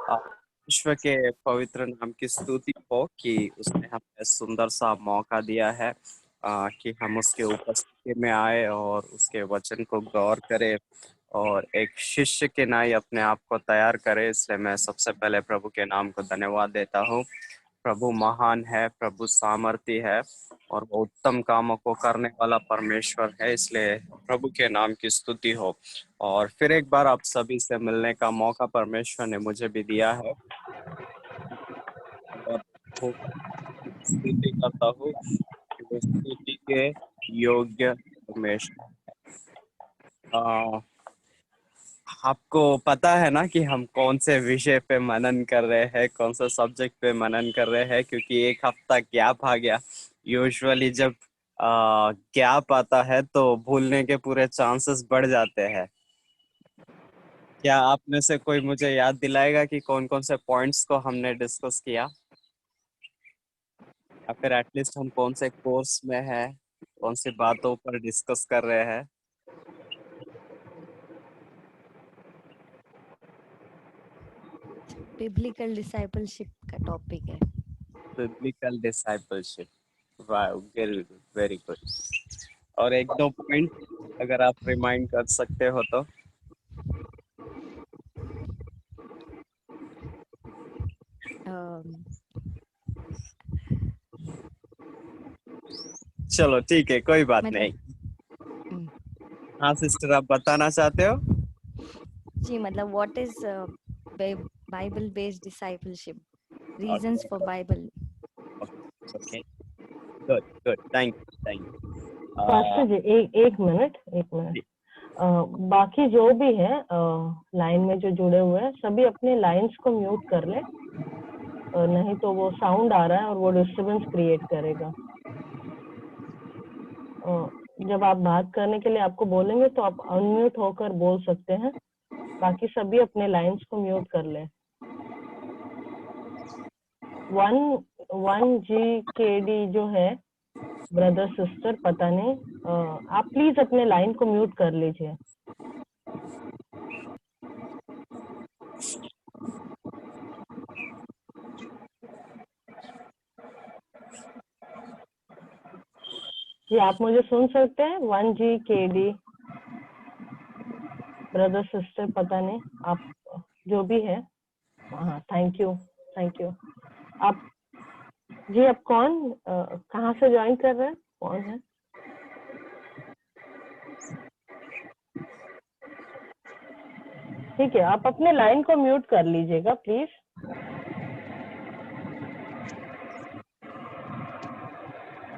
आ, विश्व के पवित्र नाम की स्तुति हो कि उसने हमें सुंदर सा मौका दिया है कि हम उसके उपस्थिति में आए और उसके वचन को गौर करें और एक शिष्य के नाई अपने आप को तैयार करें। इसलिए मैं सबसे पहले प्रभु के नाम को धन्यवाद देता हूँ। प्रभु महान है, प्रभु सामर्थी है और वो उत्तम कामों को करने वाला परमेश्वर है। इसलिए प्रभु के नाम की स्तुति हो। और फिर एक बार आप सभी से मिलने का मौका परमेश्वर ने मुझे भी दिया है और वो स्तुति करता हूँ कि वो स्तुति के योग्य परमेश्वर। आपको पता है ना कि हम कौन से विषय पे मनन कर रहे हैं, कौन सा सब्जेक्ट पे मनन कर रहे हैं, क्योंकि एक हफ्ता गैप आ गया। यूजुअली जब गैप आता है तो भूलने के पूरे चांसेस बढ़ जाते हैं। क्या आप में से कोई मुझे याद दिलाएगा कि कौन कौन से पॉइंट्स को हमने डिस्कस किया, या फिर एटलीस्ट हम कौन से कोर्स में है, कौन सी बातों पर डिस्कस कर रहे हैं? बिब्लिकल डिसाइपलशिप का टॉपिक है। Biblical discipleship. वाह, वेरी गुड, वेरी गुड। और एक दो पॉइंट अगर आप रिमाइंड कर सकते हो तो। चलो ठीक है, कोई बात मतलब नहीं। हाँ सिस्टर, आप बताना चाहते हो? जी, मतलब what is Bible based discipleship, reasons for Bible. Okay, good good, thank you. Pastor ji एक मिनट। बाकी जो भी है लाइन में जो जुड़े हुए हैं सभी अपने लाइंस को म्यूट कर ले, नहीं तो वो साउंड आ रहा है और वो डिस्टरबेंस क्रिएट करेगा। जब आप बात करने के लिए आपको बोलेंगे तो आप अनम्यूट होकर बोल सकते हैं। बाकी सभी अपने लाइंस को म्यूट कर ले। 1GKD जो है ब्रदर सिस्टर, पता नहीं, आप प्लीज अपने लाइन को म्यूट कर लीजिए। जी आप मुझे सुन सकते हैं? 1GKD ब्रदर सिस्टर, पता नहीं, आप जो भी है। हाँ, थैंक यू, थैंक यू। आप जी, आप कौन, कहाँ से ज्वाइन कर रहे हैं, कौन है? ठीक है, आप अपने लाइन को म्यूट कर लीजिएगा प्लीज।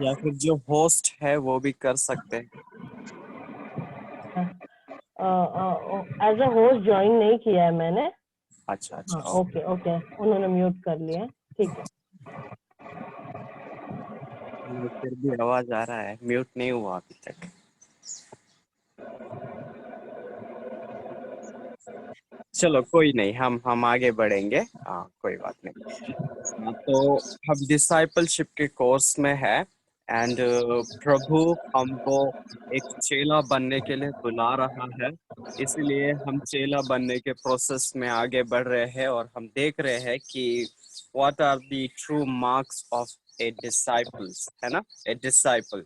या फिर जो होस्ट है वो भी कर सकते हैं। एज अ होस्ट ज्वाइन नहीं किया है मैंने। अच्छा हाँ, अच्छा। ओके ओके, उन्होंने म्यूट कर लिया है, ठीक है। फिर भी आवाज आ रहा है, म्यूट नहीं हुआ अभी तक। चलो कोई नहीं, हम आगे बढ़ेंगे। हाँ, कोई बात नहीं। तो हम डिसाइपलशिप के कोर्स में है एंड प्रभु हमको एक चेला बनने के लिए बुला रहा है। इसीलिए हम चेला बनने के प्रोसेस में आगे बढ़ रहे हैं और हम देख रहे हैं कि what are the true marks of a disciples, है ना? ए डिसाइपल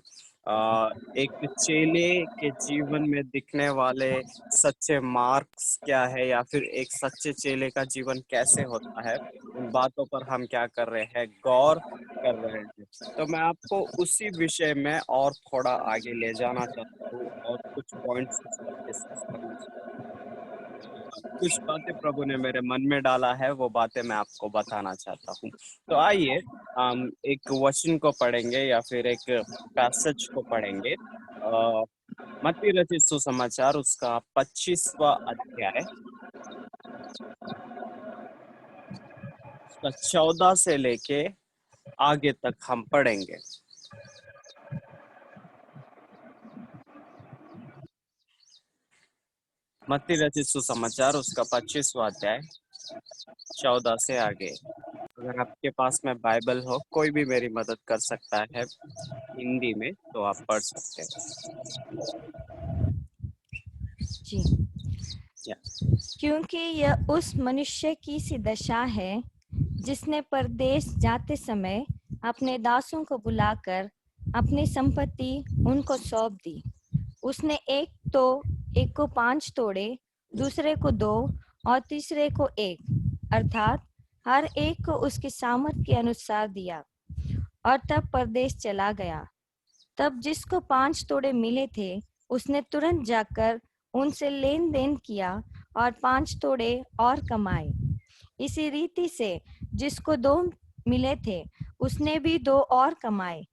एक चेले के जीवन में दिखने वाले सच्चे मार्क्स क्या है, या फिर एक सच्चे चेले का जीवन कैसे होता है, उन बातों पर हम क्या कर रहे हैं, गौर कर रहे हैं। तो मैं आपको उसी विषय में और थोड़ा आगे ले जाना चाहता हूँ और कुछ पॉइंट्स डिस्कस करना चाहता हूँ। कुछ बातें प्रभु ने मेरे मन में डाला है, वो बातें मैं आपको बताना चाहता हूँ। तो आइए हम एक वचन को पढ़ेंगे या फिर एक पैसेज को पढ़ेंगे। मत्ती रचित सुसमाचार उसका 25वां अध्याय 14 से लेके आगे तक हम पढ़ेंगे। मत्ती रचित सुसमाचार उसका 25वां अध्याय 14 से आगे। अगर आपके पास में बाइबल हो, कोई भी मेरी मदद कर सकता है हिंदी में, तो आप पढ़ सकते हैं। जी, क्योंकि यह उस मनुष्य की सी दशा है जिसने परदेश जाते समय अपने दासों को बुलाकर अपनी संपत्ति उनको सौंप दी। उसने एक को 5 तोड़े, दूसरे को 2 और तीसरे को 1, अर्थात हर एक को उसकी सामर्थ के अनुसार दिया, और तब परदेश चला गया। तब जिसको 5 तोड़े मिले थे उसने तुरंत जाकर उनसे लेन देन किया और 5 तोड़े और कमाए। इसी रीति से जिसको 2 मिले थे उसने भी 2 और कमाए,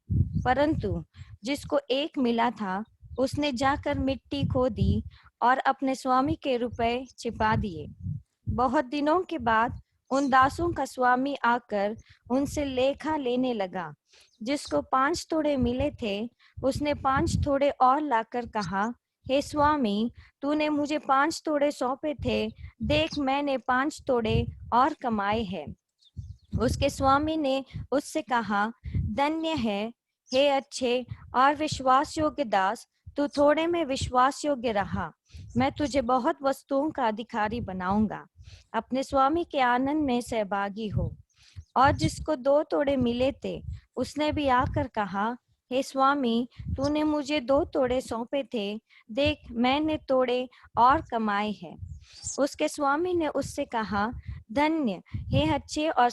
परंतु जिसको 1 मिला था उसने जाकर मिट्टी खोदी और अपने स्वामी के रुपए छिपा दिए। बहुत दिनों के बाद उन दासों का स्वामी आकर उनसे लेखा लेने लगा। जिसको 5 तोड़े मिले थे उसने 5 तोड़े और लाकर कहा, हे स्वामी, तूने मुझे 5 तोड़े सौंपे थे, देख मैंने 5 तोड़े और कमाए हैं। उसके स्वामी ने उससे कहा, धन्य है हे अच्छे और विश्वास योग्य दास, तू थोड़े में विश्वास योग्य रहा, मैं तुझे बहुत वस्तुओं का अधिकारी बनाऊंगा, अपने स्वामी के आनंद में सहभागी हो। और जिसको 2 तोड़े मिले थे उसने भी आकर कहा, हे स्वामी, तूने मुझे 2 तोड़े सौंपे थे, देख मैंने तोड़े और कमाए हैं। उसके स्वामी ने उससे कहा, धन्य हे अच्छे और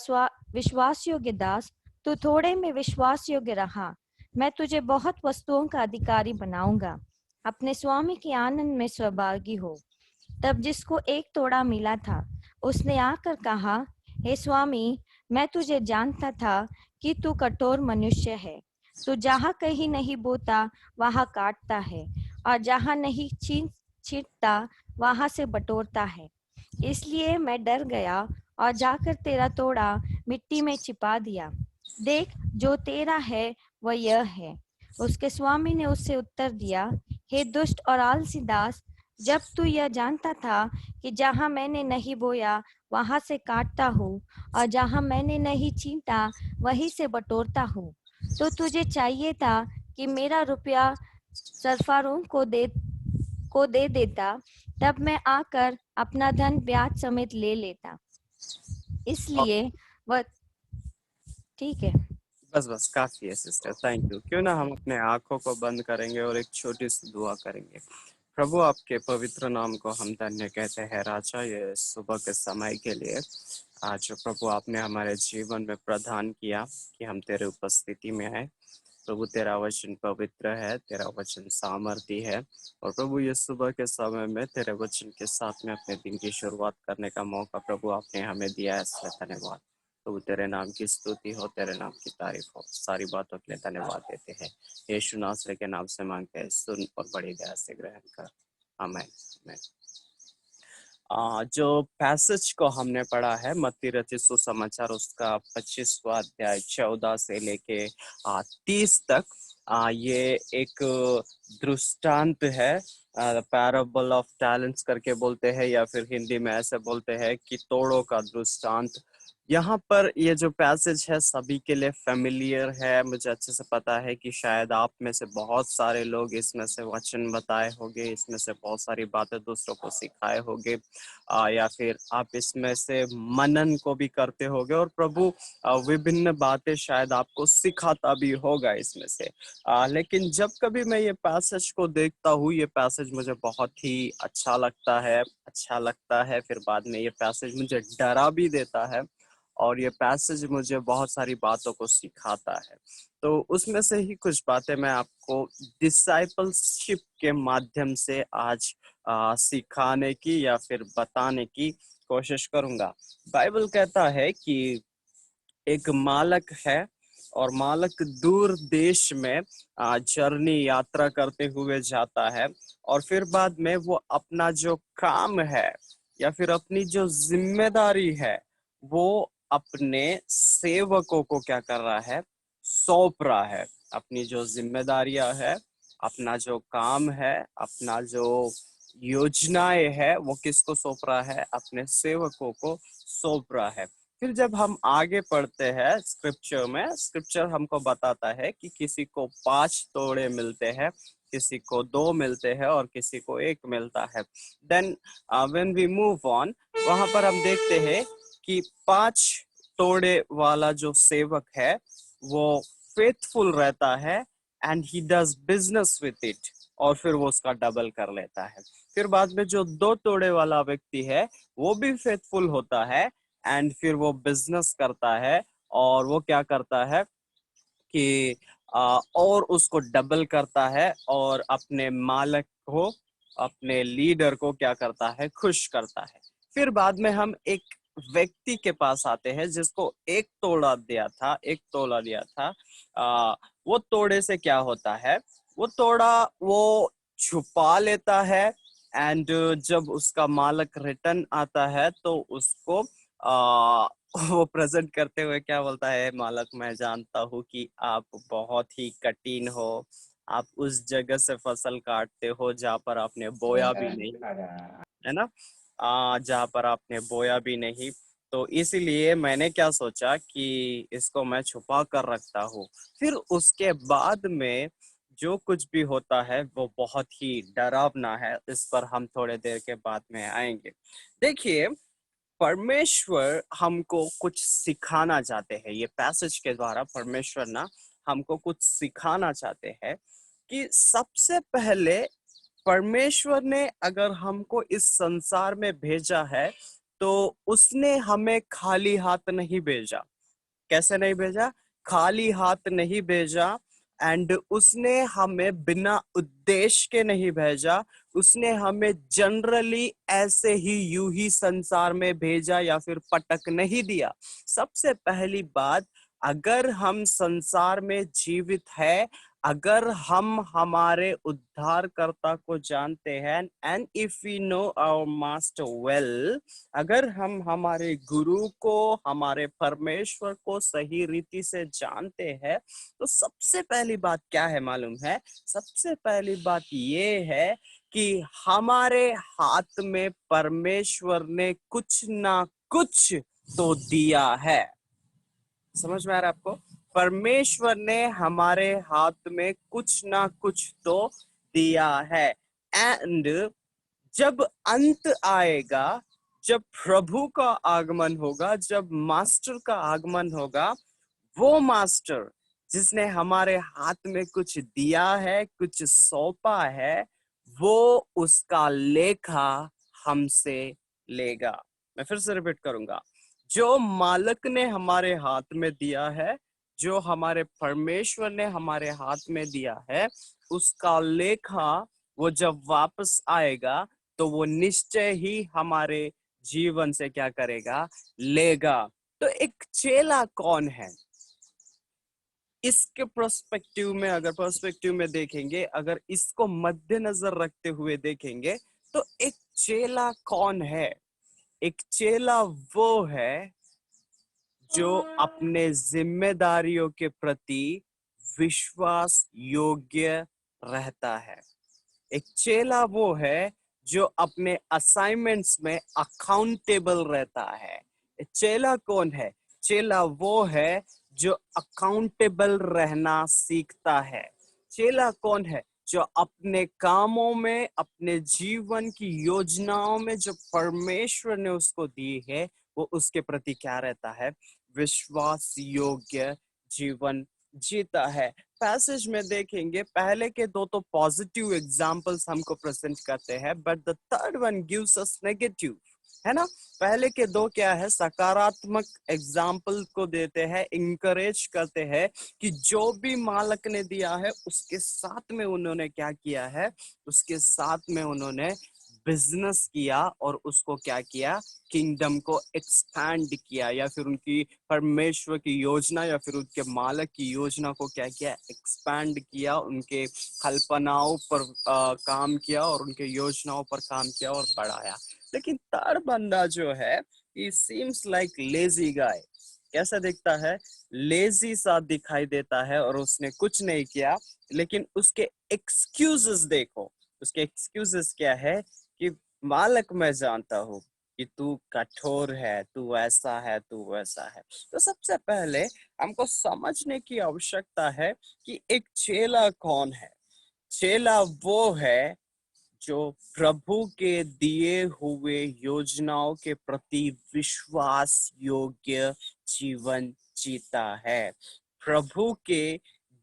विश्वास योग्य दास, तू थोड़े में विश्वास योग्य रहा, मैं तुझे बहुत वस्तुओं का अधिकारी बनाऊंगा, अपने स्वामी के आनंद में सहभागी हो। तब जिसको 1 तोड़ा मिला था उसने आकर कहा, हे स्वामी, मैं तुझे जानता था कि तू कठोर मनुष्य है, तू जहाँ कहीं नहीं बोता वहाँ काटता है, और जहाँ नहीं छींटता वहाँ से बटोरता है। इसलिए मैं डर गया और जाकर तेरा तोड़ा मिट्टी में छिपा दिया। देख, जो तेरा है वह यह है। उसके स्वामी ने उससे उत्तर दिया, हे दुष्ट और आलसी दास, जब तू यह जानता था कि जहाँ मैंने नहीं बोया वहाँ से काटता हूँ, और जहाँ मैंने नहीं छींटा वहीं से बटोरता हूँ, तो तुझे चाहिए था कि मेरा रुपया सरफारों को दे देता, तब मैं आकर अपना धन ब्याज समेत ले लेता। इसलिए वह ठीक है। बस काफी है सिस्टर, थैंक यू। क्यों ना हम अपने आंखों को बंद करेंगे और एक छोटी सी दुआ करेंगे। प्रभु, आपके पवित्र नाम को हम धन्य कहते हैं राजा, ये सुबह के समय के लिए आज प्रभु आपने हमारे जीवन में प्रदान किया कि हम तेरे उपस्थिति में आए। प्रभु तेरा वचन पवित्र है, तेरा वचन सामर्थी है, और प्रभु ये सुबह के समय में तेरे वचन के साथ में अपने दिन की शुरुआत करने का मौका प्रभु आपने हमें दिया है, इसलिए धन्यवाद। प्रभु तेरे नाम की स्तुति हो, तेरे नाम की तारीफ हो, सारी बातों के लिए धन्यवाद देते हैं। यीशु नासरी के नाम से मांगते हैं, सुन और बड़ी दया से ग्रहण कर, आमीन आमीन। जो पैसेज को हमने पढ़ा है मत्ती रचित सुसमाचार उसका 25वां अध्याय 14 से लेके 30 तक, ये एक दृष्टांत है, पैराबल ऑफ टैलेंट्स करके बोलते हैं, या फिर हिंदी में ऐसे बोलते हैं कि तोड़ों का दृष्टांत। यहाँ पर ये जो पैसेज है सभी के लिए फेमिलियर है। मुझे अच्छे से पता है कि शायद आप में से बहुत सारे लोग इसमें से वचन बताए होंगे, इसमें से बहुत सारी बातें दूसरों को सिखाए होंगे, या फिर आप इसमें से मनन को भी करते होंगे, और प्रभु विभिन्न बातें शायद आपको सिखाता भी होगा इसमें से। लेकिन जब कभी मैं ये पैसेज को देखता हूँ, ये पैसेज मुझे बहुत ही अच्छा लगता है, फिर बाद में ये पैसेज मुझे डरा भी देता है, और ये पैसेज मुझे बहुत सारी बातों को सिखाता है। तो उसमें से ही कुछ बातें मैं आपको डिसाइपलशिप के माध्यम से आज सिखाने की या फिर बताने की कोशिश करूंगा। बाइबल कहता है कि एक मालक है, और मालक दूर देश में जर्नी यात्रा करते हुए जाता है, और फिर बाद में वो अपना जो काम है या फिर अपनी जो जिम्मेदारी है वो अपने सेवकों को क्या कर रहा है, सौंप रहा है। अपनी जो जिम्मेदारियां है, अपना जो काम है, अपना जो योजनाएं है, वो किसको सौंप रहा है, अपने सेवकों को सौंप रहा है। फिर जब हम आगे पढ़ते हैं स्क्रिप्चर में, स्क्रिप्चर हमको बताता है कि किसी को 5 तोड़े मिलते हैं, किसी को 2 मिलते हैं और किसी को 1 मिलता है। Then when we move on, वहां पर हम देखते हैं कि 5 तोड़े वाला जो सेवक है वो फेथफुल रहता है and he does business with it, और फिर वो उसका डबल कर लेता है। फिर बाद में जो 2 तोड़े वाला व्यक्ति है वो भी फेथफुल होता है एंड फिर वो बिजनेस करता है, और वो क्या करता है कि और उसको डबल करता है और अपने मालिक को, अपने लीडर को क्या करता है, खुश करता है। फिर बाद में हम एक व्यक्ति के पास आते हैं जिसको 1 तोड़ा दिया था, 1 तोला दिया था। वो तोड़े से क्या होता है, वो तोड़ा वो छुपा लेता है एंड जब उसका मालिक रिटर्न आता है तो उसको वो प्रेजेंट करते हुए क्या बोलता है, मालक मैं जानता हूँ कि आप बहुत ही कठिन हो, आप उस जगह से फसल काटते हो जहाँ पर आपने बोया भी नहीं, है ना, जहाँ पर आपने बोया भी नहीं। तो इसीलिए मैंने क्या सोचा कि इसको मैं छुपा कर रखता हूँ। फिर उसके बाद में जो कुछ भी होता है वो बहुत ही डरावना है, इस पर हम थोड़े देर के बाद में आएंगे। देखिए, परमेश्वर हमको कुछ सिखाना चाहते हैं, ये पैसेज के द्वारा परमेश्वर ना हमको कुछ सिखाना चाहते हैं कि सबसे पहले परमेश्वर ने अगर हमको इस संसार में भेजा है तो उसने हमें खाली हाथ नहीं भेजा। कैसे नहीं भेजा? खाली हाथ नहीं भेजा। एंड उसने हमें बिना उद्देश्य के नहीं भेजा, उसने हमें जनरली ऐसे ही यूं ही संसार में भेजा या फिर पटक नहीं दिया। सबसे पहली बात, अगर हम संसार में जीवित है, अगर हम हमारे उद्धारकर्ता को जानते हैं and if we know our master well, अगर हम हमारे गुरु को, हमारे परमेश्वर को सही रीति से जानते हैं, तो सबसे पहली बात क्या है मालूम है? सबसे पहली बात ये है कि हमारे हाथ में परमेश्वर ने कुछ ना कुछ तो दिया है। समझ में आ रहा है आपको? परमेश्वर ने हमारे हाथ में कुछ ना कुछ तो दिया है। एंड जब अंत आएगा, जब प्रभु का आगमन होगा, जब मास्टर का आगमन होगा, वो मास्टर जिसने हमारे हाथ में कुछ दिया है, कुछ सौंपा है, वो उसका लेखा हमसे लेगा। मैं फिर से रिपीट करूंगा, जो मालिक ने हमारे हाथ में दिया है, जो हमारे परमेश्वर ने हमारे हाथ में दिया है, उसका लेखा वो जब वापस आएगा तो वो निश्चय ही हमारे जीवन से क्या करेगा, लेगा। तो एक चेला कौन है? इसके पर्सपेक्टिव में, अगर पर्सपेक्टिव में देखेंगे, अगर इसको मद्देनजर रखते हुए देखेंगे, तो एक चेला कौन है? एक चेला वो है जो अपने जिम्मेदारियों के प्रति विश्वास योग्य रहता है। एक चेला वो है जो अपने असाइनमेंट्स में अकाउंटेबल रहता है। चेला कौन है? चेला वो है जो अकाउंटेबल रहना सीखता है। चेला कौन है? जो अपने कामों में, अपने जीवन की योजनाओं में जो परमेश्वर ने उसको दी है, वो उसके प्रति क्या रहता है? विश्वास योग्य जीवन जीता है। पैसेज में देखेंगे, पहले के 2 तो पॉजिटिव एग्जांपल्स हमको प्रेजेंट करते हैं, but the third one gives us negative, है ना। पहले के 2 क्या है? सकारात्मक एग्जाम्पल को देते हैं, इंकरेज करते हैं कि जो भी मालिक ने दिया है उसके साथ में उन्होंने क्या किया है, उसके साथ में उन्होंने बिजनेस किया और उसको क्या किया, किंगडम को एक्सपैंड किया, या फिर उनकी परमेश्वर की योजना या फिर उनके मालिक की योजना को क्या किया, एक्सपैंड किया, उनके कल्पनाओं पर काम किया और उनके योजनाओं पर काम किया और बढ़ाया। लेकिन थर्ड बंदा जो है, he seems like lazy guy। कैसा दिखता है? लेजी सा दिखाई देता है और उसने कुछ नहीं किया। लेकिन उसके एक्सक्यूजेस देखो, उसके एक्सक्यूजेस क्या है कि मालिक मैं जानता हूँ कि तू कठोर है, तू ऐसा है, तू वैसा है। तो सबसे पहले हमको समझने की आवश्यकता है कि एक चेला कौन है। चेला वो है जो प्रभु के दिए हुए योजनाओं के प्रति विश्वास योग्य जीवन जीता है। प्रभु के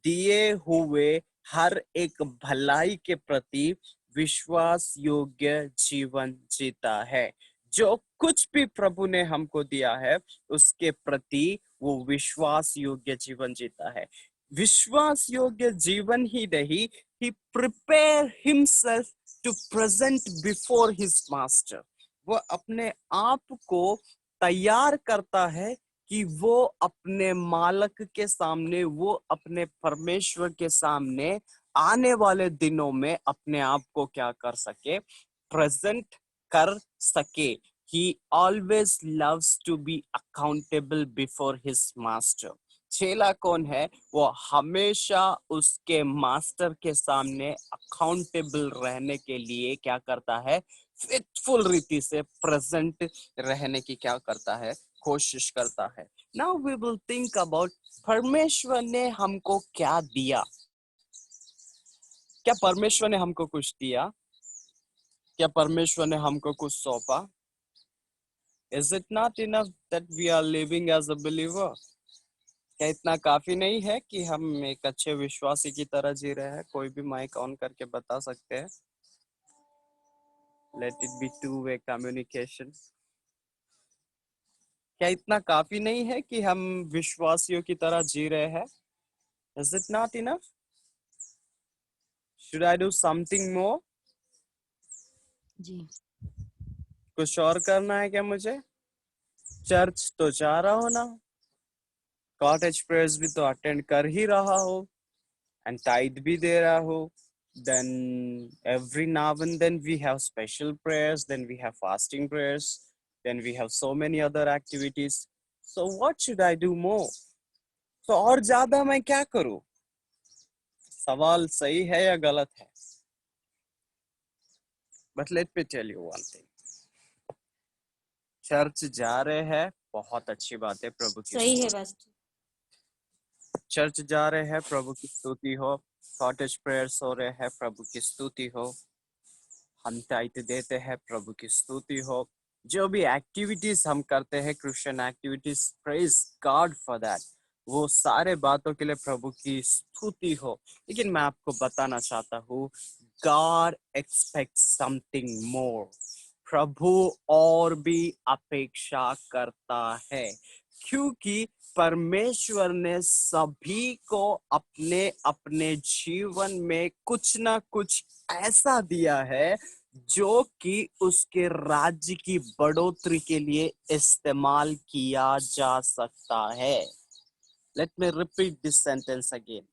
दिए हुए हर एक भलाई के प्रति विश्वास योग्य जीवन जीता है। जो कुछ भी प्रभु ने हमको दिया है उसके प्रति वो विश्वास योग्य जीवन जीता है। विश्वास योग्य जीवन ही नहीं, he prepare himself to present before his master। वो अपने आप को तैयार करता है कि वो अपने मालक के सामने, वो अपने परमेश्वर के सामने आने वाले दिनों में अपने आप को क्या कर सके, प्रेजेंट कर सके। He always loves to be accountable before his master। चेला कौन है? वो हमेशा उसके मास्टर के सामने अकाउंटेबल रहने के लिए क्या करता है, फेथफुल रीति से प्रेजेंट रहने की क्या करता है, कोशिश करता है। Now we will think about परमेश्वर ने हमको क्या दिया। क्या परमेश्वर ने हमको कुछ दिया? क्या परमेश्वर ने हमको कुछ सौंपा? Is it not enough that we are living as a believer? क्या इतना काफी नहीं है कि हम एक अच्छे विश्वासी की तरह जी रहे हैं? कोई भी माइक ऑन करके बता सकते हैं। Let it be two-way communication। क्या इतना काफी नहीं है कि हम विश्वासियों की तरह जी रहे हैं? Is it not enough? Should I do something more? जी कुछ और करना है क्या मुझे? चर्च तो जा रहा हो ना, कॉटेज प्रेयर्स भी तो अटेंड कर ही रहा हो, and tithe भी दे रहा हो, then every now and then we have special prayers, then we have fasting prayers, then we have so many other activities, so what should I do more? तो और ज्यादा मैं क्या करूं? सवाल सही है या गलत है? But let me tell you one thing। Church जा रहे हैं, बहुत अच्छी बात है, प्रभु की सही है बस। चर्च जा रहे हैं, प्रभु की स्तुति हो। कॉटेज प्रेयर्स हो रहे हैं, प्रभु की स्तुति हो। हम टाइट देते हैं, प्रभु की स्तुति हो। जो भी एक्टिविटीज हम करते हैं, Christian activities, praise God for that. वो सारे बातों के लिए प्रभु की स्तुति हो। लेकिन मैं आपको बताना चाहता हूँ, गॉड एक्सपेक्ट समथिंग मोर। प्रभु और भी अपेक्षा करता है, क्योंकि परमेश्वर ने सभी को अपने अपने जीवन में कुछ ना कुछ ऐसा दिया है जो कि उसके राज्य की बढ़ोतरी के लिए इस्तेमाल किया जा सकता है। Let me repeat this sentence again.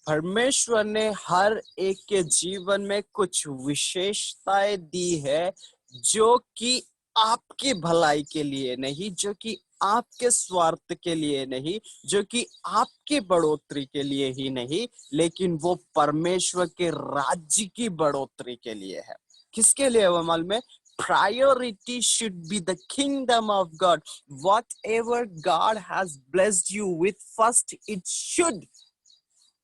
परमेश्वर ने हर एक के जीवन में कुछ विशेषताएं दी है जो कि आपकी भलाई के लिए नहीं, जो कि आपके स्वार्थ के लिए नहीं, जो कि आपकी बढ़ोतरी के लिए ही नहीं, लेकिन वो परमेश्वर के राज्य की बढ़ोतरी के लिए है। किसके लिए वो मालूम है? Priority should be the kingdom of God। Whatever God has blessed you with, first it should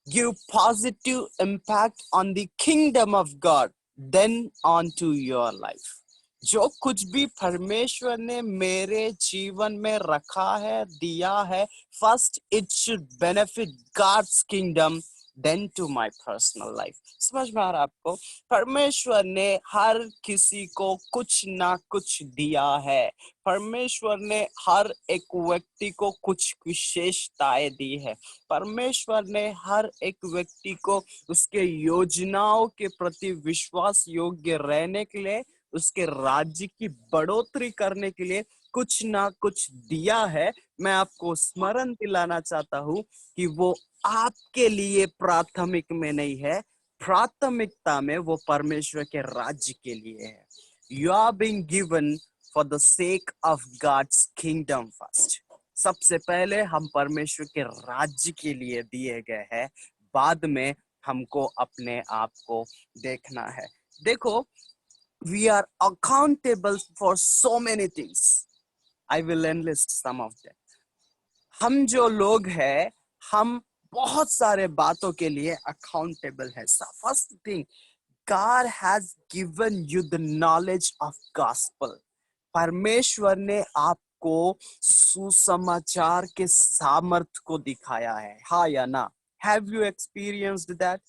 give positive impact on the kingdom of God, then on to your life। जो कुछ भी परमेश्वर ने मेरे जीवन में रखा है, दिया है, first it should benefit God's kingdom, then to my personal life। समझ में आ रहा है आपको? परमेश्वर ने हर किसी को कुछ ना कुछ दिया है। परमेश्वर ने हर एक व्यक्ति को कुछ विशेषताएं दी है। परमेश्वर ने हर एक व्यक्ति को उसके योजनाओं के प्रति विश्वास योग्य रहने के लिए, उसके राज्य की बढ़ोतरी करने के लिए कुछ ना कुछ दिया है। मैं आपको स्मरण दिलाना चाहता हूं कि वो आपके लिए प्राथमिक में नहीं है, प्राथमिकता में वो परमेश्वर के राज्य के लिए है। You are being given for the sake of God's kingdom first। सबसे पहले हम परमेश्वर के राज्य के लिए दिए गए हैं, बाद में हमको अपने आप को देखना है। देखो, we are accountable for so many things। I will enlist some of them। हम जो लोग हैं, हम बहुत सारे बातों के लिए अकाउंटेबल है। First thing, God has given you the knowledge of gospel. परमेश्वर ने आपको सुसमाचार के सामर्थ को दिखाया है, हाँ या ना? Have you experienced that?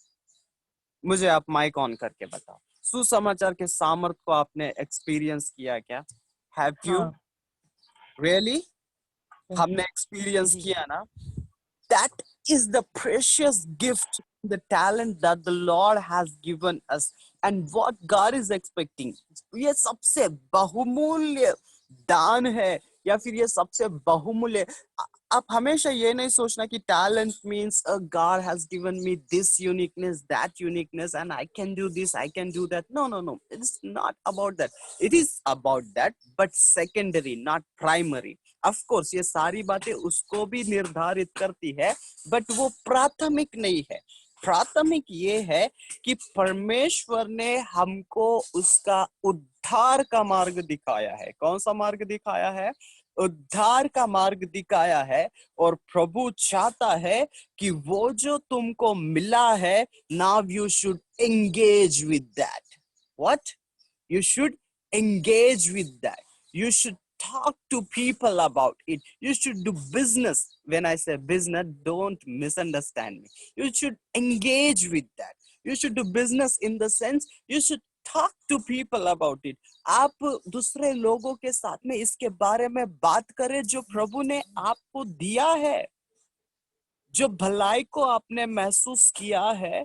मुझे आप माइक ऑन करके बताओ, सुसमाचार के सामर्थ को आपने एक्सपीरियंस किया क्या? Have you हाँ really? हमने एक्सपीरियंस जी किया ना? That is the precious gift, the talent that the Lord has given us, and what God is expecting. ये सबसे बहुमूल्य दान है, या फिर ये सबसे बहुमूल्य। आप हमेशा ये नहीं सोचना कि talent means God has given me this uniqueness, that uniqueness, and I can do this, I can do that. No, no, no. It's not about that. It is about that, but secondary, not primary. Of course ये सारी बातें उसको भी निर्धारित करती है, but वो प्राथमिक नहीं है। प्राथमिक ये है कि परमेश्वर ने हमको उसका उद्धार का मार्ग दिखाया है। कौन सा मार्ग दिखाया है? उद्धार का मार्ग दिखाया है। और प्रभु चाहता है कि वो जो तुमको मिला है, now you should engage with that. What? You should engage with that. You should talk to people about it. You should do business. When I say business, don't misunderstand me. You should engage with that. You should do business in the sense you should talk to people about it. आप दूसरे लोगों के साथ में इसके बारे में बात करें जो प्रभु ने आपको दिया है, जो भलाई को आपने महसूस किया है,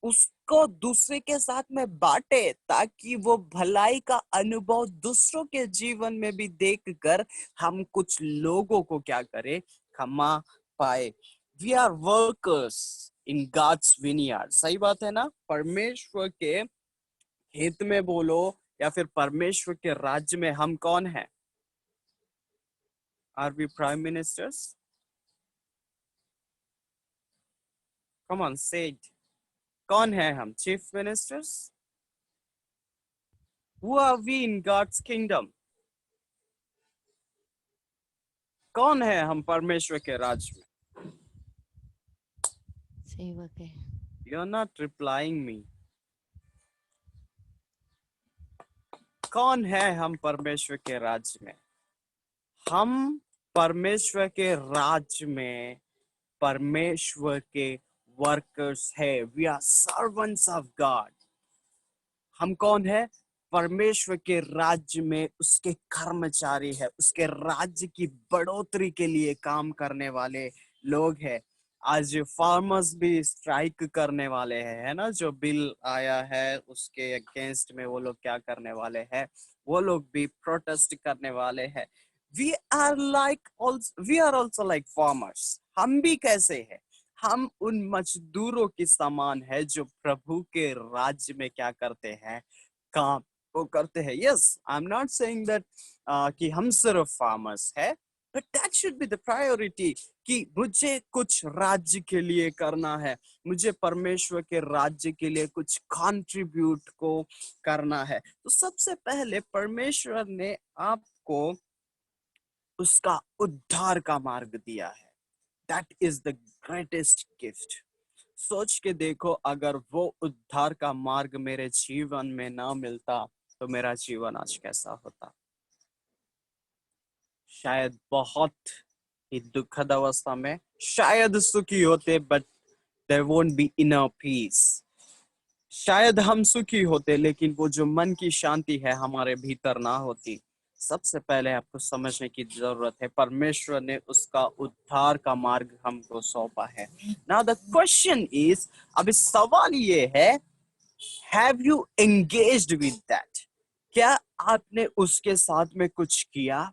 उसको दूसरे के साथ में बांटे, ताकि वो भलाई का अनुभव दूसरों के जीवन में भी देखकर हम कुछ लोगों को क्या करें? क्षमा पाए। We are workers in God's vineyard. सही बात है ना? परमेश्वर के खेत में बोलो या फिर परमेश्वर के राज्य में हम कौन है? Are we prime ministers? Come on say it. कौन है हम? Chief ministers? Who are we in God's kingdom? कौन है हम परमेश्वर के राज्य में? सेवक है। You're not replying me. कौन है हम परमेश्वर के राज्य में? हम परमेश्वर के राज्य में परमेश्वर के वर्कर्स है। We are servants of God. हम कौन है? परमेश्वर के राज्य में उसके कर्मचारी है, उसके राज्य की बढ़ोतरी के लिए काम करने वाले लोग हैं। आज फार्मर्स भी स्ट्राइक करने वाले हैं, है ना? जो बिल आया है उसके अगेंस्ट में वो लोग क्या करने वाले हैं? वो लोग भी प्रोटेस्ट करने वाले हैं। We are also like farmers. हम भी कैसे हैं? हम उन मजदूरों की समान है जो प्रभु के राज्य में क्या करते हैं? काम वो करते हैं। Yes, I am not saying that कि हम सिर्फ फार्मर्स है, but that should be the priority कि मुझे कुछ राज्य के लिए करना है, मुझे परमेश्वर के राज्य के लिए कुछ कंट्रीब्यूट को करना है। तो सबसे पहले परमेश्वर ने आपको उसका उद्धार का मार्ग दिया है। That is the greatest gift. सोच के देखो, अगर वो उद्धार का मार्ग मेरे जीवन में ना मिलता तो मेरा जीवन आज कैसा होता? शायद बहुत ही दुखद अवस्था में, शायद सुखी होते, but there won't be inner peace. शायद हम सुखी होते, लेकिन वो जो मन की शांति है हमारे भीतर ना होती। सबसे पहले आपको समझने की जरूरत है, परमेश्वर ने उसका उद्धार का मार्ग हमको सौंपा है। नाउ द क्वेश्चन इज, अब सवाल ये है, have you engaged with that? क्या आपने उसके साथ में कुछ किया?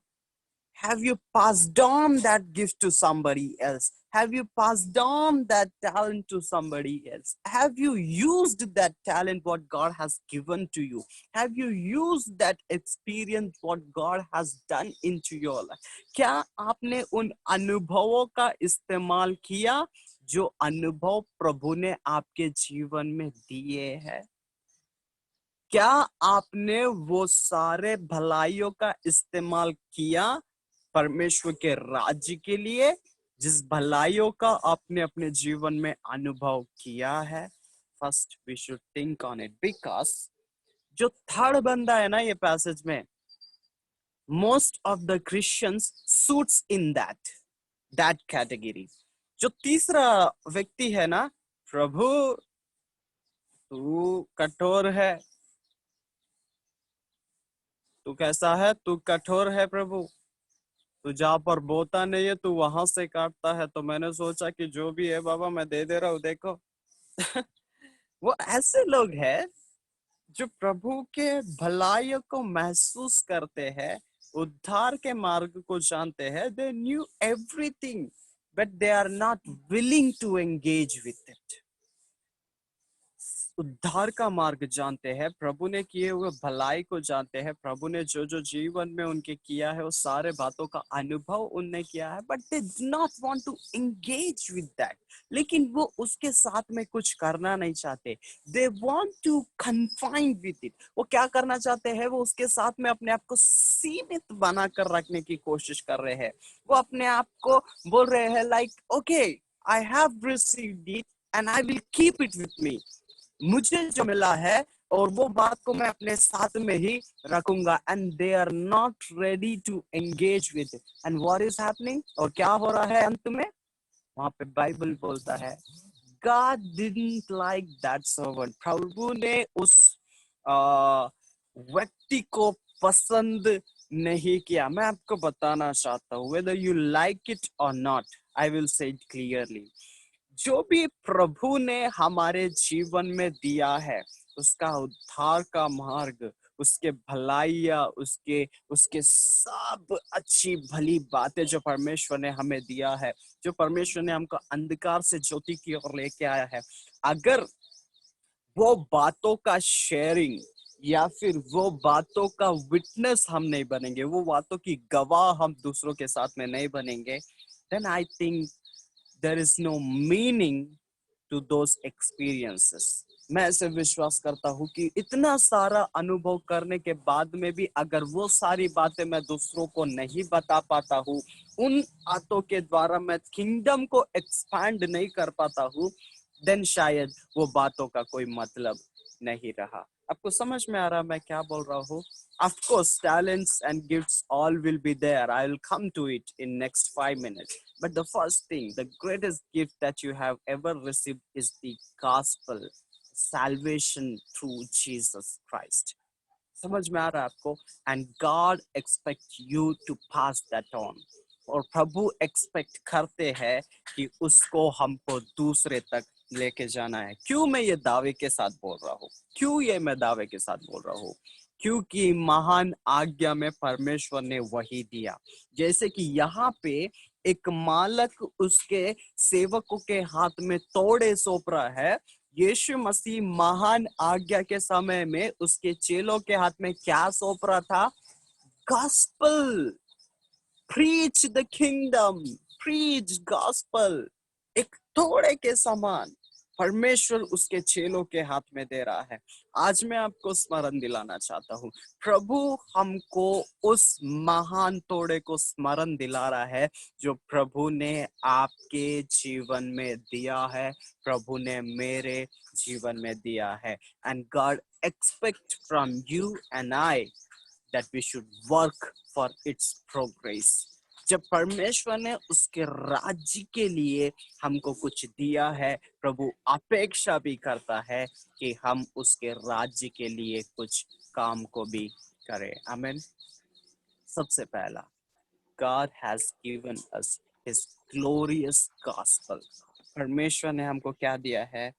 Have you passed on that gift to somebody else? Have you passed on that talent to somebody else? Have you used that talent what God has given to you? Have you used that experience what God has done into your life? क्या आपने उन अनुभवों का इस्तेमाल किया जो अनुभव प्रभु ने आपके जीवन में दिए हैं? क्या आपने वो सारे भलाइयों का इस्तेमाल किया परमेश्वर के राज्य के लिए जिस भलाइयों का आपने अपने जीवन में अनुभव किया है, first we should think on it, because जो थर्ड बंदा है ना ये पैसेज में, most of the Christians suits in that category. जो तीसरा व्यक्ति है ना, प्रभु तू कठोर है, तू कैसा है, तू कठोर है प्रभु, तू जहाँ पर बोता नहीं है तू वहां से काटता है, तो मैंने सोचा कि जो भी है बाबा मैं दे दे रहा हूँ, देखो। वो ऐसे लोग हैं जो प्रभु के भलाइयों को महसूस करते हैं, उद्धार के मार्ग को जानते हैं, they knew everything but they are not willing to engage with it. उद्धार का मार्ग जानते हैं, प्रभु ने किए हुए भलाई को जानते हैं, प्रभु ने जो जो जीवन में उनके किया है वो सारे बातों का अनुभव उनने किया है, but they do not want to engage with that. लेकिन वो उसके साथ में कुछ करना नहीं चाहते, they want to confine with it. वो क्या करना चाहते हैं, वो उसके साथ में अपने आप को सीमित बनाकर रखने की कोशिश कर रहे हैं। वो अपने आप को बोल रहे हैं like okay, I have received it and I will keep it with me. मुझे जो मिला है और वो बात को मैं अपने साथ में ही रखूंगा, and they are not ready to engage with. And what is happening, और क्या हो रहा है अंत में, वहां पे बाइबल बोलता है God didn't like that servant। प्रभु ने उस व्यक्ति को पसंद नहीं किया। मैं आपको बताना चाहता हूँ, whether you like it or not, I will say it clearly, जो भी प्रभु ने हमारे जीवन में दिया है, उसका उद्धार का मार्ग, उसके भलाइया, उसके सब अच्छी भली बातें जो परमेश्वर ने हमें दिया है, जो परमेश्वर ने हमको अंधकार से ज्योति की ओर लेके आया है, अगर वो बातों का शेयरिंग या फिर वो बातों का विटनेस हम नहीं बनेंगे, वो बातों की गवाह हम दूसरों के साथ में नहीं बनेंगे, then I think there is no meaning to those experiences। मैं ऐसे विश्वास करता हूँ कि इतना सारा अनुभव करने के बाद में भी अगर वो सारी बातें मैं दूसरों को नहीं बता पाता हूँ, उन बातों के द्वारा मैं किंगडम को एक्सपैंड नहीं कर पाता हूँ, देन शायद वो बातों का कोई मतलब नहीं रहा। आपको समझ में आ रहा मैं क्या बोल रहा हूँ? Of course, talents and gifts all will be there. I will come to it in next 5 minutes. But the first thing, the greatest gift that you have ever received is the gospel, salvation through Jesus Christ। समझ में आ रहा है आपको? And God expects you to pass that on। और प्रभु expect करते हैं कि उसको हमको दूसरे तक लेके जाना है। क्यों मैं ये दावे के साथ बोल रहा हूँ? क्यों ये मैं दावे के साथ बोल रहा हूँ? क्योंकि महान आज्ञा में परमेश्वर ने वही दिया। जैसे कि यहाँ पे एक मालक उसके सेवकों के हाथ में तोड़े सौंप रहा है, यीशु मसीह महान आज्ञा के समय में उसके चेलों के हाथ में क्या सौंप रहा था? Gospel. Preach the kingdom, preach gospel. एक तोड़े के समान परमेश्वर उसके चेलों के हाथ में दे रहा है। आज मैं आपको स्मरण दिलाना चाहता हूँ, प्रभु हमको उस महान तोड़े को स्मरण दिला रहा है जो प्रभु ने आपके जीवन में दिया है, प्रभु ने मेरे जीवन में दिया है। And God expect from you and I that we should work for its progress। जब परमेश्वर ने उसके राज्य के लिए हमको कुछ दिया है, प्रभु अपेक्षा भी करता है कि हम उसके राज्य के लिए कुछ काम को भी करें। आमीन। सबसे पहला, God has given us his glorious gospel। परमेश्वर ने हमको क्या दिया है?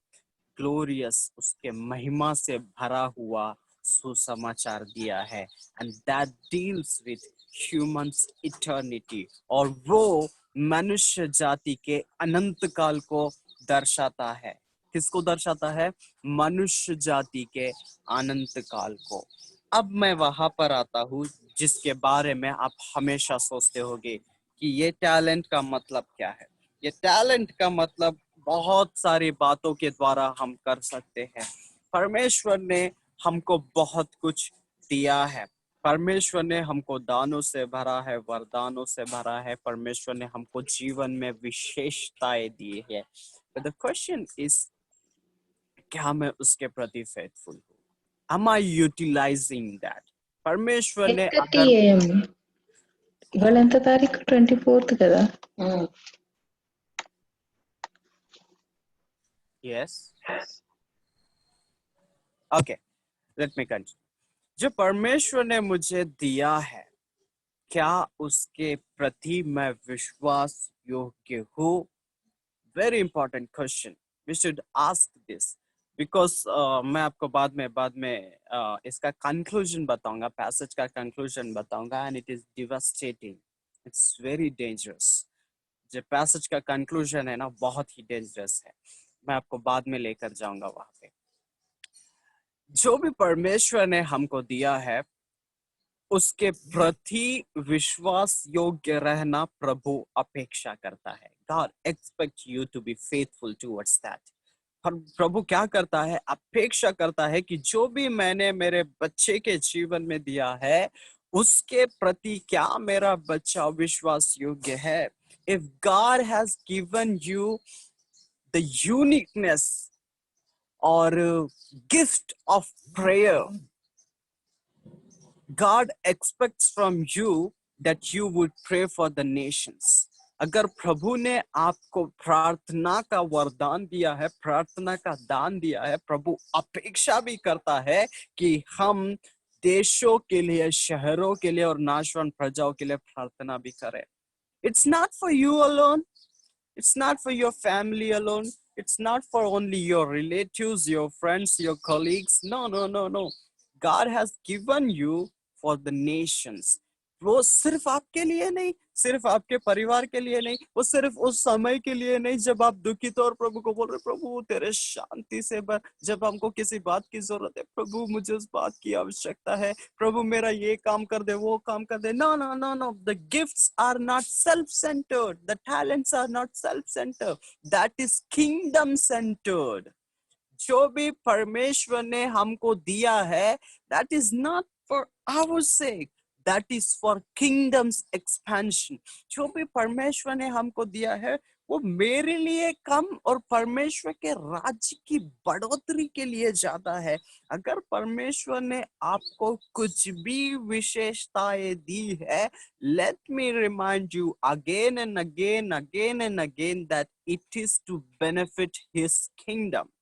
ग्लोरियस, उसके महिमा से भरा हुआ सुसमाचार दिया है। And that deals with humans eternity, और वो मनुष्य जाति के अनंत काल को दर्शाता है। किसको दर्शाता है? मनुष्य जाति के अनंत काल को। अब मैं वहां पर आता हूँ जिसके बारे में आप हमेशा सोचते होंगे कि ये टैलेंट का मतलब क्या है। ये टैलेंट का मतलब बहुत सारी बातों के द्वारा हम कर सकते हैं। परमेश्वर ने हमको बहुत कुछ दिया है। परमेश्वर ने हमको दानों से भरा है, वरदानों से भरा है, परमेश्वर ने हमको जीवन में विशेषताएं दी है। But the question is, क्या मैं उसके प्रति फेथफुल हूँ? Am I utilizing that? परमेश्वर ने 8:30 अगर AM ఇవాళ ఎంత తారీఖు 24th కదా yes, okay, let me continue. जो परमेश्वर ने मुझे दिया है, क्या उसके प्रति मैं विश्वास योग्य हूँ? Very important question. We should ask this because मैं आपको बाद में इसका conclusion बताऊंगा, passage का conclusion बताऊंगा, and it is devastating. It's very dangerous. जो passage का conclusion है ना, बहुत ही dangerous है. मैं आपको बाद में लेकर जाऊंगा वहां पे. जो भी परमेश्वर ने हमको दिया है, उसके प्रति विश्वास योग्य रहना प्रभु अपेक्षा करता है. God expects you to be faithful towards that. प्रभु क्या करता है? अपेक्षा करता है कि जो भी मैंने मेरे बच्चे के जीवन में दिया है, उसके प्रति क्या मेरा बच्चा विश्वास योग्य है? If God has given you the uniqueness or gift of prayer, God expects from you that you would pray for the nations. अगर प्रभु ने आपको प्रार्थना का वरदान दिया है, प्रार्थना का दान दिया है, प्रभु अपेक्षा भी करता है कि हम देशों के लिए, शहरों के लिए और नाशवान प्रजाओं के लिए प्रार्थना भी करें. It's not for you alone. It's not for your family alone. It's not for only your relatives, your friends, your colleagues. No, no, no, no. God has given you for the nations. वो सिर्फ आपके लिए नहीं, सिर्फ आपके परिवार के लिए नहीं, वो सिर्फ उस समय के लिए नहीं जब आप दुखित हो और प्रभु को बोल रहे, प्रभु तेरे शांति से भर, जब हमको किसी बात की जरूरत है, प्रभु मुझे उस बात की आवश्यकता है, प्रभु मेरा ये काम कर दे, वो काम कर दे. No, no, no, no. The gifts are not self-centered. The talents are not self-centered. That is kingdom-centered. जो भी परमेश्वर ने हमको दिया है, that is not for our sake. That is for kingdom's expansion. जो भी परमेश्वर ने हमको दिया है, वो मेरे लिए कम और परमेश्वर के राज्य की बढ़ोतरी के लिए जाता है. अगर परमेश्वर ने आपको कुछ भी विशेषताएं दी है, let me remind you again and again that it is to benefit his kingdom.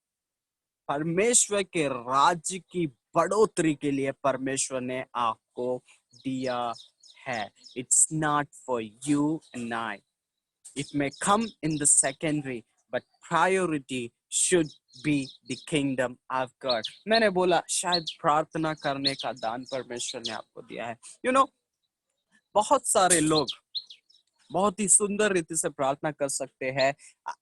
परमेश्वर के राज्य की बढ़ोतरी के लिए परमेश्वर ने आपको दिया है. It's not for you and I. It may come in the secondary, but priority should be the kingdom of God. मैंने बोला शायद प्रार्थना करने का दान परमेश्वर ने आपको दिया है. You know, बहुत सारे लोग बहुत ही सुंदर रीति से प्रार्थना कर सकते हैं.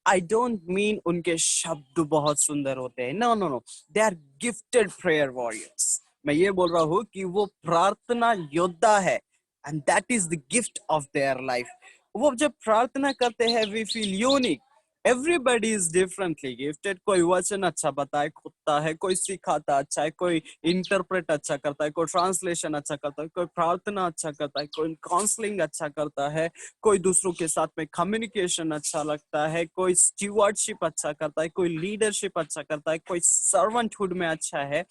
I don't mean उनके शब्द बहुत सुंदर होते हैं. No, no, no. They are gifted prayer warriors. मैं ये बोल रहा हूँ कि वो प्रार्थना योद्धा है. And that is the gift of their life. वो जब प्रार्थना करते हैं, we feel unique. Everybody is differently gifted. कोई वचन अच्छा बताए खुदता है, कोई सिखाता अच्छा है, कोई इंटरप्रेट अच्छा करता है, कोई ट्रांसलेशन अच्छा करता है, कोई प्रार्थना अच्छा करता है, कोई काउंसलिंग अच्छा करता है, कोई दूसरों के साथ में कम्युनिकेशन अच्छा लगता है, कोई स्टीवर्डशिप अच्छा करता है, कोई लीडरशिप अच्छा करता है, कोई सर्वेंटहुड में अच्छा है.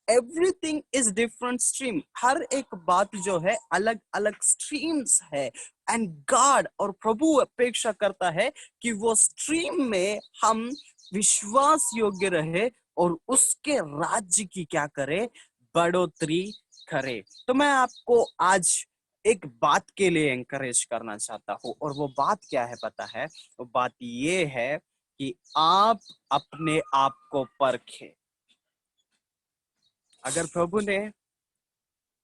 Everything is different stream. हर एक बात जो है अलग अलग स्ट्रीम्स है. एंड गॉड और प्रभु अपेक्षा करता है कि वो स्ट्रीम में हम विश्वास योग्य रहे और उसके राज्य की क्या करे, बढ़ोतरी करे. तो मैं आपको आज एक बात के लिए एनकरेज करना चाहता हूँ, और वो बात क्या है पता है? वो बात ये है कि आप अपने आप को परखें. अगर प्रभु ने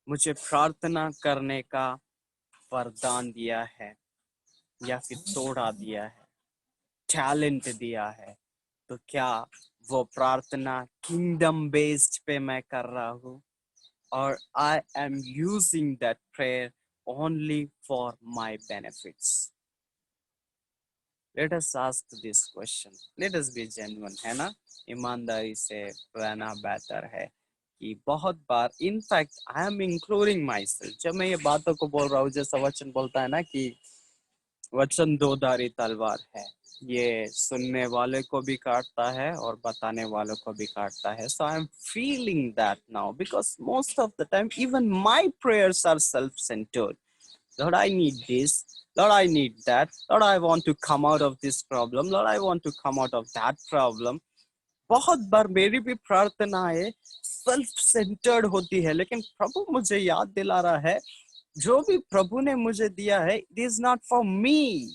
मुझे प्रार्थना करने का वरदान दिया है या फिर तोड़ा दिया है, टैलेंट दिया है, तो क्या वो प्रार्थना किंगडम बेस्ड पे मैं कर रहा हूँ, और I am using that prayer only for my benefits? Let us ask this question. Let us be genuine, है ना? ईमानदारी से रहना बेहतर है कि बहुत बार in fact I am including myself, जब मैं ये बातों को बोल रहा हूँ, जैसा वचन बोलता है ना कि वचन दो धारी तलवार है, ये सुनने वाले को भी काटता है और बताने वालों को भी काटता है. So I'm feeling that now because most of the time even my prayers are self-centered. Lord, I need this. Lord, I need that. Lord, I want to come out of this problem. Lord, I want to come out of that problem. बहुत बार मेरी भी प्रार्थनाएं self centred होती है, लेकिन प्रभु मुझे याद दिला रहा है जो भी प्रभु ने मुझे दिया है, it is not for me,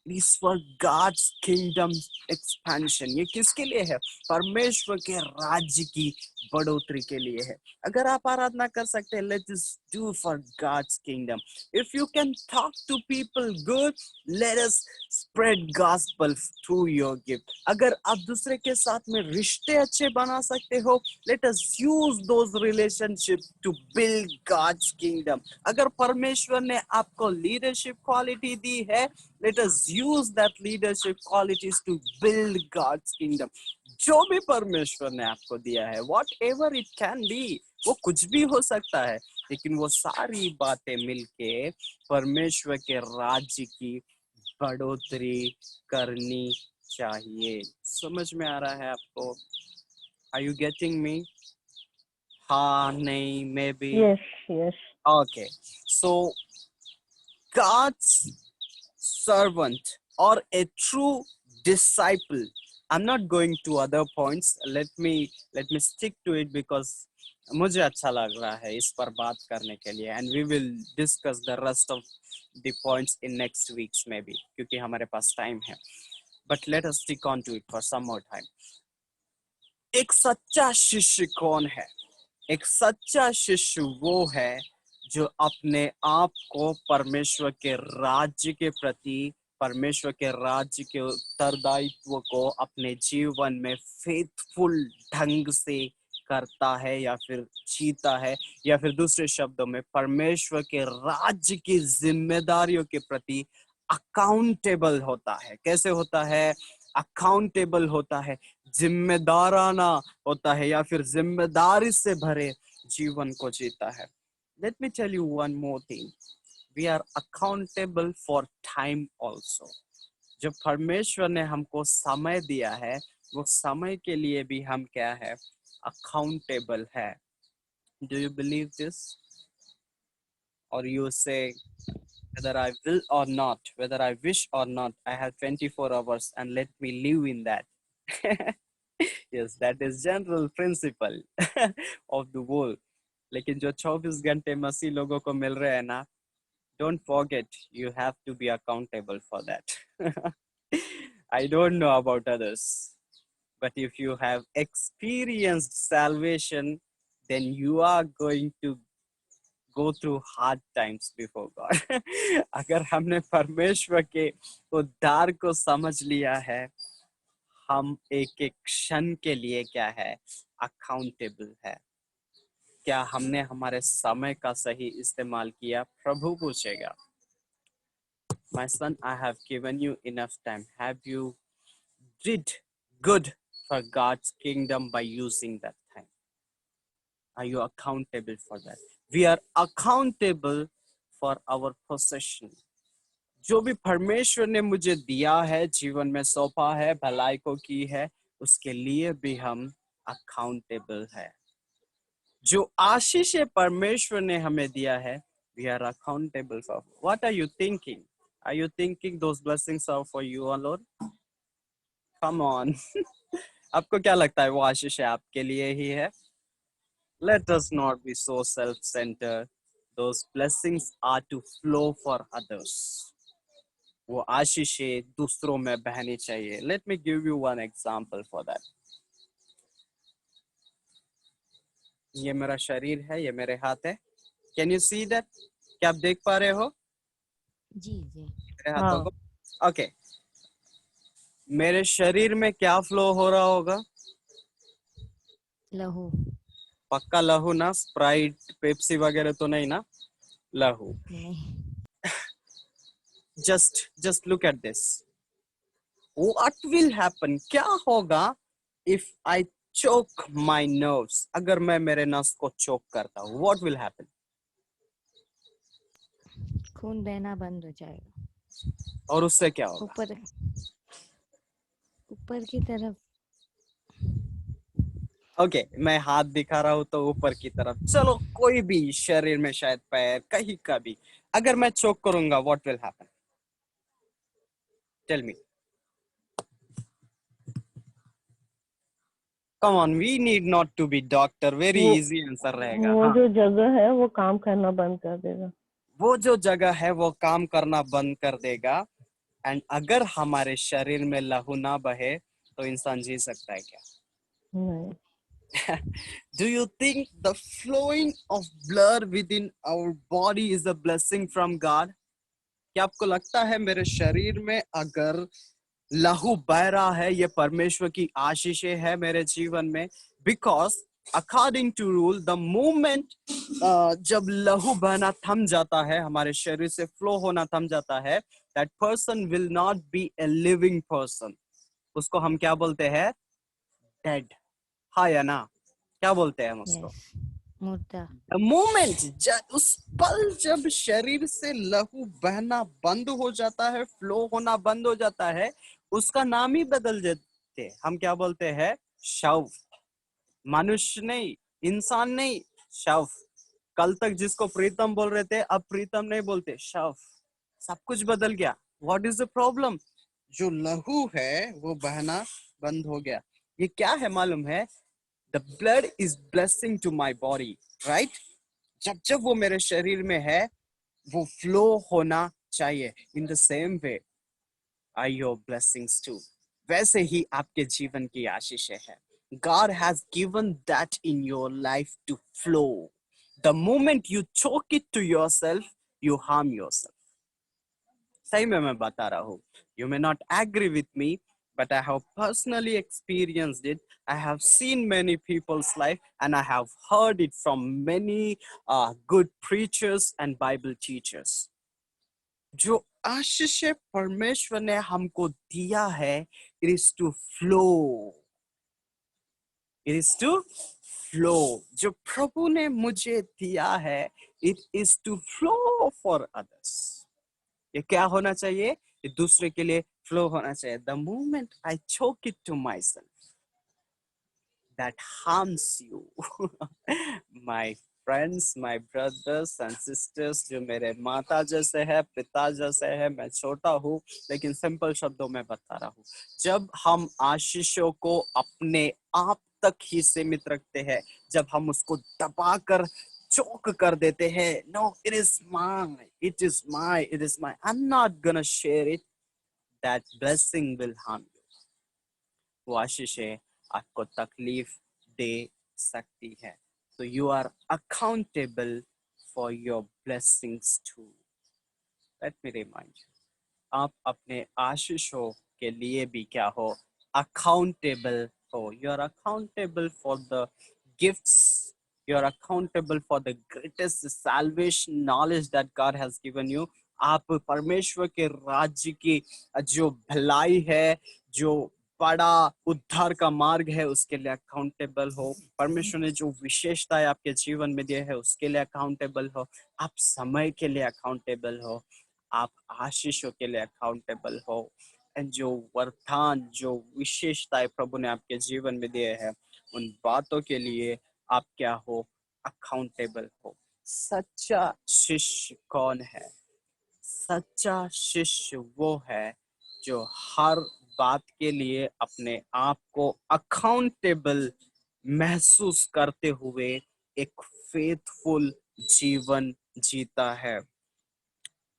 it is for God's kingdom expansion. ये किसके लिए है? परमेश्वर के राज्य की बढ़ोतरी के लिए है. अगर आप आराधना कर सकते हैं, let us do for God's kingdom. If you can talk to people good, let us spread gospel through your gift. अगर आप दूसरे के साथ में रिश्ते अच्छे बना सकते हो, let us use those relationships to build God's kingdom. अगर परमेश्वर ने आपको leadership quality दी है, let us use that leadership qualities to build God's kingdom. जो भी परमेश्वर ने आपको दिया है, whatever it can be, वो कुछ भी हो सकता है, लेकिन वो सारी बातें मिलके परमेश्वर के राज्य की बढ़ोतरी करनी चाहिए. समझ में आ रहा है आपको? Are you getting me? हाँ, नहीं, maybe. Yes. Okay. So God's servant or a true disciple. I'm not going to other points. Let me stick to it because मुझे अच्छा लग रहा है इस पर बात करने के लिए, and we will discuss the rest of the points in next weeks maybe, क्योंकि हमारे पास टाइम है. But let us stick on to it for some more time. एक सच्चा शिष्य कौन है? एक सच्चा शिष्य वो है जो अपने आप को परमेश्वर के राज्य के प्रति, परमेश्वर के राज्य के उत्तरदायित्व को अपने जीवन में फेथफुल ढंग से करता है या फिर जीता है, या फिर दूसरे शब्दों में परमेश्वर के राज्य की जिम्मेदारियों के प्रति अकाउंटेबल होता है. कैसे होता है? अकाउंटेबल होता है, जिम्मेदाराना होता है, या फिर जिम्मेदारी से भरे जीवन को जीता है. Let me tell you one more thing. We are accountable for time also. जब परमेश्वर ने हमको समय दिया है, वो समय के लिए भी हम क्या है? Accountable है. Do you believe this? Or you say, whether I will or not, whether I wish or not, I have 24 hours and let me live in that. Yes, that is general principle of the world. लेकिन जो 24 घंटे मसीह लोगों को मिल रहे हैं ना, don't forget, you have to be accountable for that. I don't know about others, but if you have experienced salvation, then you are going to go through hard times before God. अगर हमने परमेश्वर के उद्धार को समझ लिया है, हम एक एक क्षण के लिए क्या है? अकाउंटेबल है. क्या हमने हमारे समय का सही इस्तेमाल किया? प्रभु पूछेगा. My son, I have given you enough time. Have you did good for God's kingdom by using that time? Are you accountable for that? We are accountable for our possession. जो भी परमेश्वर ने मुझे दिया है, जीवन में सौंपा है, भलाई को की है, उसके लिए भी हम accountable है. जो आशीष परमेश्वर ने हमें दिया है, we are accountable for. What are you thinking? Are you thinking those blessings are for you alone? Come on. आपको क्या लगता है वो आशीष आपके लिए ही है? Let us not be so self-centered. Those blessings are to flow for others. वो आशीषें दूसरों में बहनी चाहिए. Let me give you one example for that. ये मेरा शरीर है, ये मेरे हाथ है. Can you see that? क्या आप देख पा रहे हो? जी जी. मेरे हाथों को. Okay. मेरे शरीर में क्या फ्लो हो रहा होगा? लहू. पक्का लहू ना? स्प्राइट, पेप्सी वगैरह तो नहीं ना? लहू. Just look at this. What will happen? क्या होगा if I choke my nerves, अगर मैं मेरे नस को चोक करता हूँ, what will happen? खून बहना बंद हो जाएगा। और उससे क्या होगा? ऊपर की तरफ। ओके, मैं हाथ दिखा रहा हूँ तो ऊपर की तरफ। चलो, कोई भी शरीर में, शायद पैर, कहीं का भी, अगर मैं चोक करूंगा, what will happen? Tell me. Come on, we need not to be doctor. Very easy answer रहेगा। वो हाँ, जो जगह है वो काम करना बंद कर देगा। वो जो जगह है वो काम करना बंद कर देगा। एंड अगर हमारे शरीर में लहू ना बहे तो इंसान जी सकता है क्या? नहीं। Do you think the flowing of blood within our body is a blessing from God? क्या आपको लगता है मेरे शरीर में अगर लहू बह रहा है, ये परमेश्वर की आशीषें है मेरे जीवन में? Because according to rule, the moment जब लहू बहना थम जाता है, हमारे शरीर से फ्लो होना थम जाता है, that person will not be a living person. उसको हम क्या बोलते हैं? Dead. हाँ या ना? क्या बोलते हैं हम उसको? मुर्दा। The moment, उस पल जब शरीर से लहू बहना बंद हो जाता है, फ्लो होना बंद हो जाता है, उसका नाम ही बदल देते। हम क्या बोलते हैं? शव। मनुष्य नहीं, इंसान नहीं, शव। कल तक जिसको प्रीतम बोल रहे थे, अब प्रीतम नहीं बोलते, शव। सब कुछ बदल गया। What is the problem? जो लहू है वो बहना बंद हो गया। ये क्या है मालूम है? The blood is blessing to my body, right? जब जब वो मेरे शरीर में है, वो फ्लो होना चाहिए। In the same way are your blessings too. वैसे ही आपके जीवन की आशीषें है। God has given that in your life to flow. The moment you choke it to yourself, you harm yourself. सही में मैं बता रहा हूँ। You may not agree with me, but I have personally experienced it. I have seen many people's life, and I have heard it from many good preachers and Bible teachers. जो आशीष परमेश्वर ने हमको दिया है, it is to flow. It is to flow. जो प्रभु ने मुझे दिया है, it is to flow for others. ये क्या होना चाहिए? ये दूसरे के लिए फ्लो होना चाहिए। The moment I choke it to myself, that harms you. My friends, my brothers and sisters, जो मेरे माता जैसे है, पिता जैसे है, मैं छोटा हूँ लेकिन सिंपल शब्दों में बता रहा हूँ। जब हम आशीषों को अपने आप तक ही सीमित रखते हैं, जब हम उसको दबाकर चोक कर देते हैं, no, it is mine, it is mine, I'm not gonna share it, that blessing will harm you. वो आशीषें आपको तकलीफ दे सकती है। So you are accountable for your blessings too. Let me remind you. आप अपने आशीषों के लिए भी क्या हो? Accountable हो। You are accountable for the gifts. You are accountable for the greatest salvation knowledge that God has given you. आप परमेश्वर के राज्य की जो भलाई है, जो बड़ा उद्धार का मार्ग है, उसके लिए अकाउंटेबल हो। परमेश्वर ने जो विशेषताएं आपके जीवन में दिए है, उसके लिए अकाउंटेबल हो। आप समय के लिए अकाउंटेबल हो। आप आशीषों के लिए अकाउंटेबल हो। एंड जो वरदान, जो विशेषताएं प्रभु ने आपके जीवन में दिए हैं, उन बातों के लिए आप क्या हो? अकाउंटेबल हो। सच्चा शिष्य कौन है? सच्चा शिष्य वो है जो हर बात के लिए अपने आप को अकाउंटेबल महसूस करते हुए एक फेथफुल जीवन जीता है।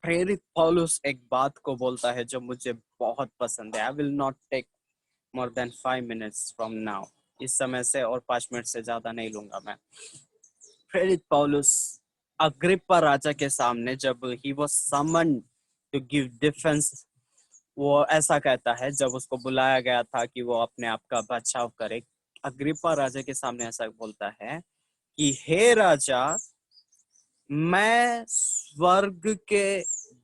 प्रेरित पौलुस एक बात को बोलता है जो मुझे बहुत पसंद है। I will not take more than 5 minutes from now. इस समय से और 5 मिनट से ज्यादा नहीं लूंगा मैं। प्रेरित पौलुस अग्रिप्पा राजा के सामने जब he was summoned to give defense, वो ऐसा कहता है, जब उसको बुलाया गया था कि वो अपने आप का बचाव करे, अग्रिप्पा राजा के सामने ऐसा बोलता है कि हे राजा, मैं स्वर्ग के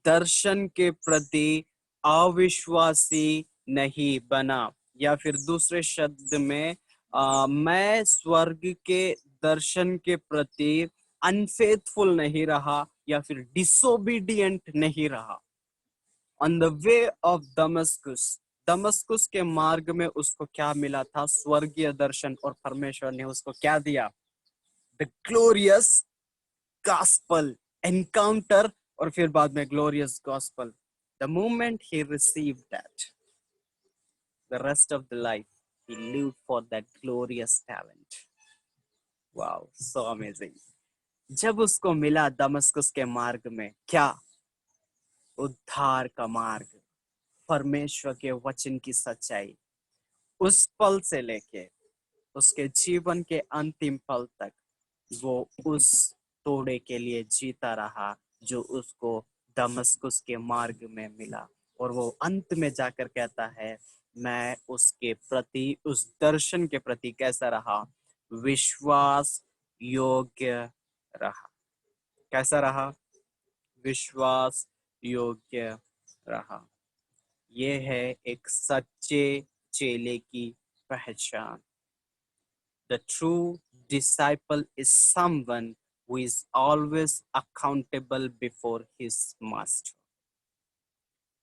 दर्शन के प्रति अविश्वासी नहीं बना, या फिर दूसरे शब्द में मैं स्वर्ग के दर्शन के प्रति अनफेथफुल नहीं रहा या फिर डिसोबीडियंट नहीं रहा। ऑन द वे ऑफ दमस्कुस, दमस्कुस के मार्ग में उसको क्या मिला था? स्वर्गीय दर्शन, और परमेश्वर ने उसको क्या दिया? द ग्लोरियस गॉस्पल एनकाउंटर, और फिर बाद में glorious gospel. The moment he received that, the rest of the life he lived for that glorious talent. Wow, so amazing. जब उसको मिला दमस्कुस के मार्ग में क्या? उद्धार का मार्ग, परमेश्वर के वचन की सच्चाई, उस पल से लेके उसके जीवन के अंतिम पल तक वो उस तोड़े के लिए जीता रहा जो उसको दमस्कुस के मार्ग में मिला। और वो अंत में जाकर कहता है, मैं उसके प्रति, उस दर्शन के प्रति कैसा रहा? विश्वास योग्य रहा। कैसा रहा? विश्वास योग्य रहा। ये है एक सच्चे चेले की पहचान। The true disciple is someone who is always accountable before his master.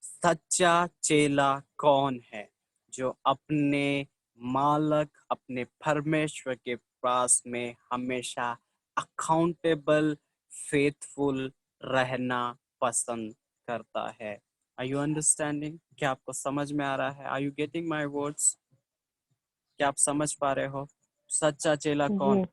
सच्चा चेला कौन है? जो अपने मालक, अपने परमेश्वर के पास में हमेशा अकाउंटेबल, फेथफुल रहना पसंद करता है। Are you understanding? क्या आपको समझ में आ रहा है? Are you getting my words? क्या आप समझ पा रहे हो? सच्चा चेला कौन? जी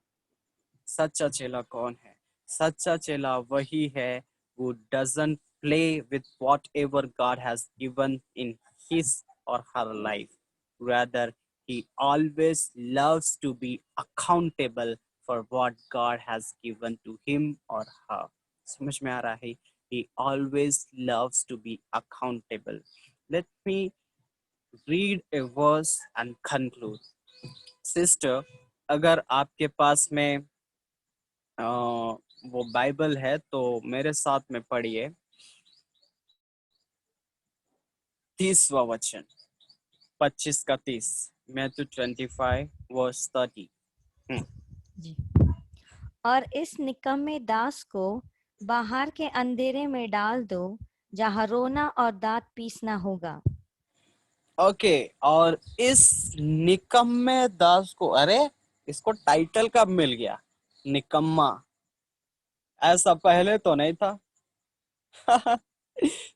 सच्चा चेला कौन है? सच्चा चेला वही है who doesn't play with whatever God has given in his or her life. Rather, he always loves to be accountable for what God has given to him or her. समझ में आ रहा है? He always loves to be accountable. Let me read a verse and conclude. Sister, अगर आपके पास में वो Bible है तो मेरे साथ में पढ़िए 30वां वचन, 25 का 30, मैथ्यू 25 वर्स 30। जी। और इस निकम्मे दास को बाहर के अंधेरे में डाल दो जहाँ रोना और दांत पीसना होगा। ओके, और इस निकम्मे दास को, अरे इसको टाइटल कब मिल गया? निकम्मा, ऐसा पहले तो नहीं था।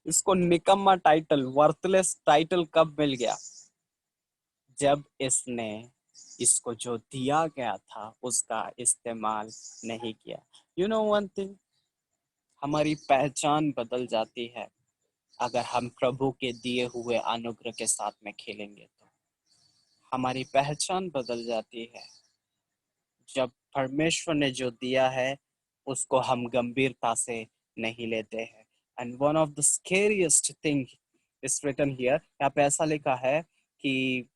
इसको निकम्मा टाइटल, वर्थलेस टाइटल कब मिल गया? जब इसने इसको जो दिया गया था उसका इस्तेमाल नहीं किया। यू नो वन थिंग, हमारी पहचान बदल जाती है अगर हम प्रभु के दिए हुए अनुग्रह के साथ में खेलेंगे तो। हमारी पहचान बदल जाती है जब परमेश्वर ने जो दिया है उसको हम गंभीरता से नहीं लेते हैं। And one of the scariest thing is written here, यहाँ पे ऐसा लिखा है कि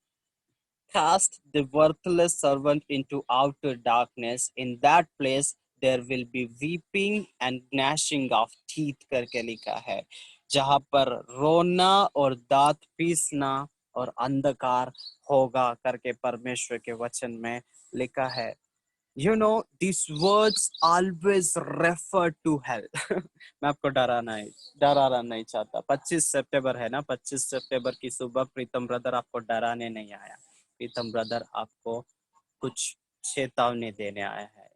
cast the worthless servant into outer darkness. In that place there will be weeping and gnashing of teeth करके लिखा है, जहां पर रोना और दांत पीसना और अंधकार होगा करके परमेश्वर के वचन में लिखा है। You know, these words always refer to hell. मैं आपको डराना नहीं चाहता। 25 सितंबर है ना, 25 सितंबर की सुबह प्रीतम ब्रदर आपको डराने नहीं आया। प्रीतम ब्रदर आपको कुछ चेतावनी देने आया है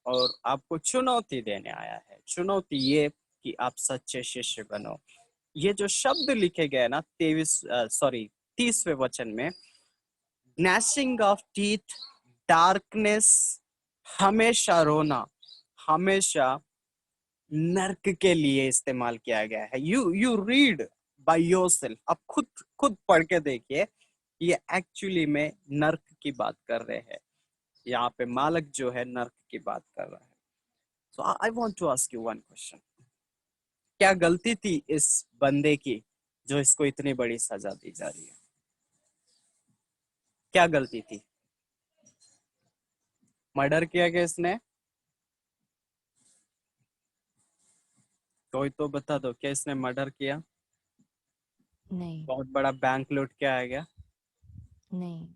और आपको चुनौती देने आया है। चुनौती ये कि आप सच्चे शिष्य बनो। ये जो शब्द लिखे गए ना 30वें वचन में, gnashing of teeth, darkness, हमेशा रोना, हमेशा नर्क के लिए इस्तेमाल किया गया है। यू रीड बाय योरसेल्फ, आप खुद पढ़ के देखिए, ये एक्चुअली में नर्क की बात कर रहे हैं। यहाँ पे मालक जो है नर्क की बात कर रहा है। So I want to ask you one question, क्या गलती थी इस बंदे की जो इसको इतनी बड़ी सजा दी जा रही है? क्या गलती थी? मर्डर किया गया इसने? कोई तो बता दो, क्या इसने मर्डर किया? नहीं। बहुत बड़ा बैंक लूट के आ गया? नहीं।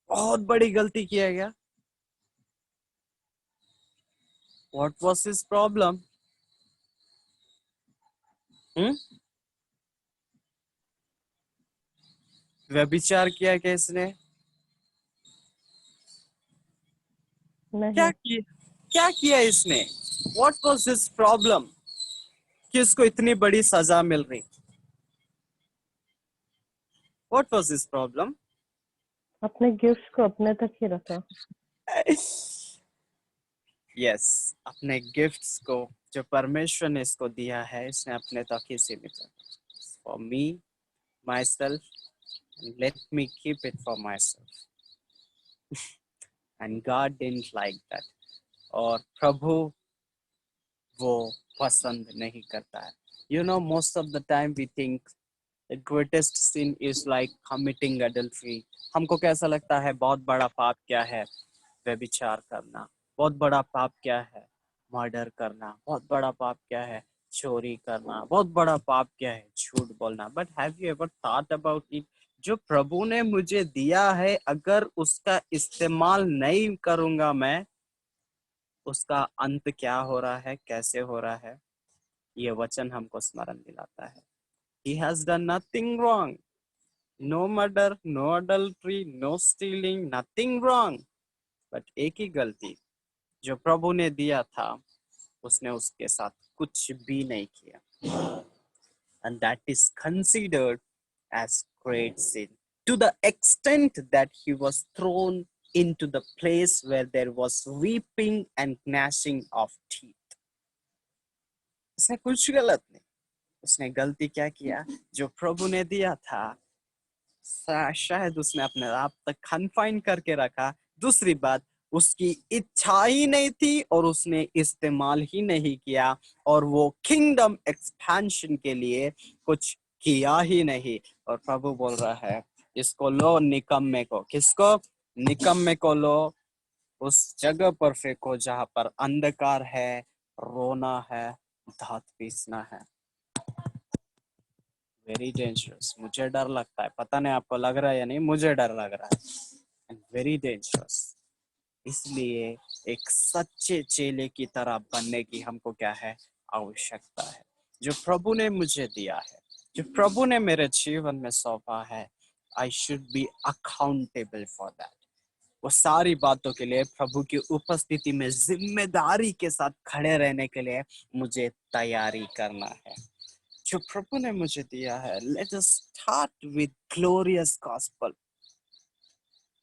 बहुत बड़ी गलती किया गया। What was his problem? व्यभिचार किया क्या इसने? नहीं, क्या किया इसने? What was his problem? कि इसको इतनी बड़ी सजा मिल रही? What was his problem? अपने गिफ्ट्स को अपने तक ही रखा। Yes, अपने गिफ्ट्स को जो परमेश्वर ने इसको दिया है, इसने अपने तक ही सीमित रखा। For me, myself, let me keep it for myself. And God didn't like that. और प्रभु वो पसंद नहीं करता है। You know, most of the time we think the greatest sin is like committing adultery. हमको कैसा लगता है बहुत बड़ा पाप क्या है? व्यभिचार करना। बहुत बड़ा पाप क्या है? मर्डर करना। बहुत बड़ा पाप क्या है? चोरी करना। बहुत बड़ा पाप क्या है? झूठ बोलना। But have you ever thought about it? जो प्रभु ने मुझे दिया है, अगर उसका इस्तेमाल नहीं करूंगा मैं, उसका अंत क्या हो रहा है, कैसे हो रहा है? ये वचन हमको स्मरण दिलाता है। He has done nothing wrong. No murder, no adultery, no stealing, nothing wrong. But एक ही गलती जो प्रभु ने दिया था, उसने उसके साथ कुछ भी नहीं किया। And that is considered as great sin. To the extent that he was thrown into the place where there was weeping and gnashing of teeth. उसने कुछ गलत नहीं, उसने गलती क्या किया? जो प्रभु ने दिया था, शायद उसने अपने आप तक कन्फाइन करके रखा। दूसरी बात, उसकी इच्छा ही नहीं थी और उसने इस्तेमाल ही नहीं किया, और वो किंगडम एक्सपेंशन के लिए कुछ किया ही नहीं। और प्रभु बोल रहा है, इसको लो निकम्मे को। किसको? निकम्मे को लो, उस जगह पर फेंको जहां पर अंधकार है, रोना है, दांत पीसना है। Very dangerous. मुझे डर लगता है, पता नहीं आपको लग रहा है या नहीं, मुझे डर लग रहा है। And very dangerous. इसलिए एक सच्चे चेले की तरह बनने की हमको क्या है? आवश्यकता है। जो प्रभु ने मुझे दिया है, जो प्रभु ने मेरे जीवन में सौंपा है, I should be accountable for that. वो सारी बातों के लिए प्रभु की उपस्थिति में जिम्मेदारी के साथ खड़े रहने के लिए मुझे तैयारी करना है। जो प्रभु ने मुझे दिया है, let us start with glorious gospel.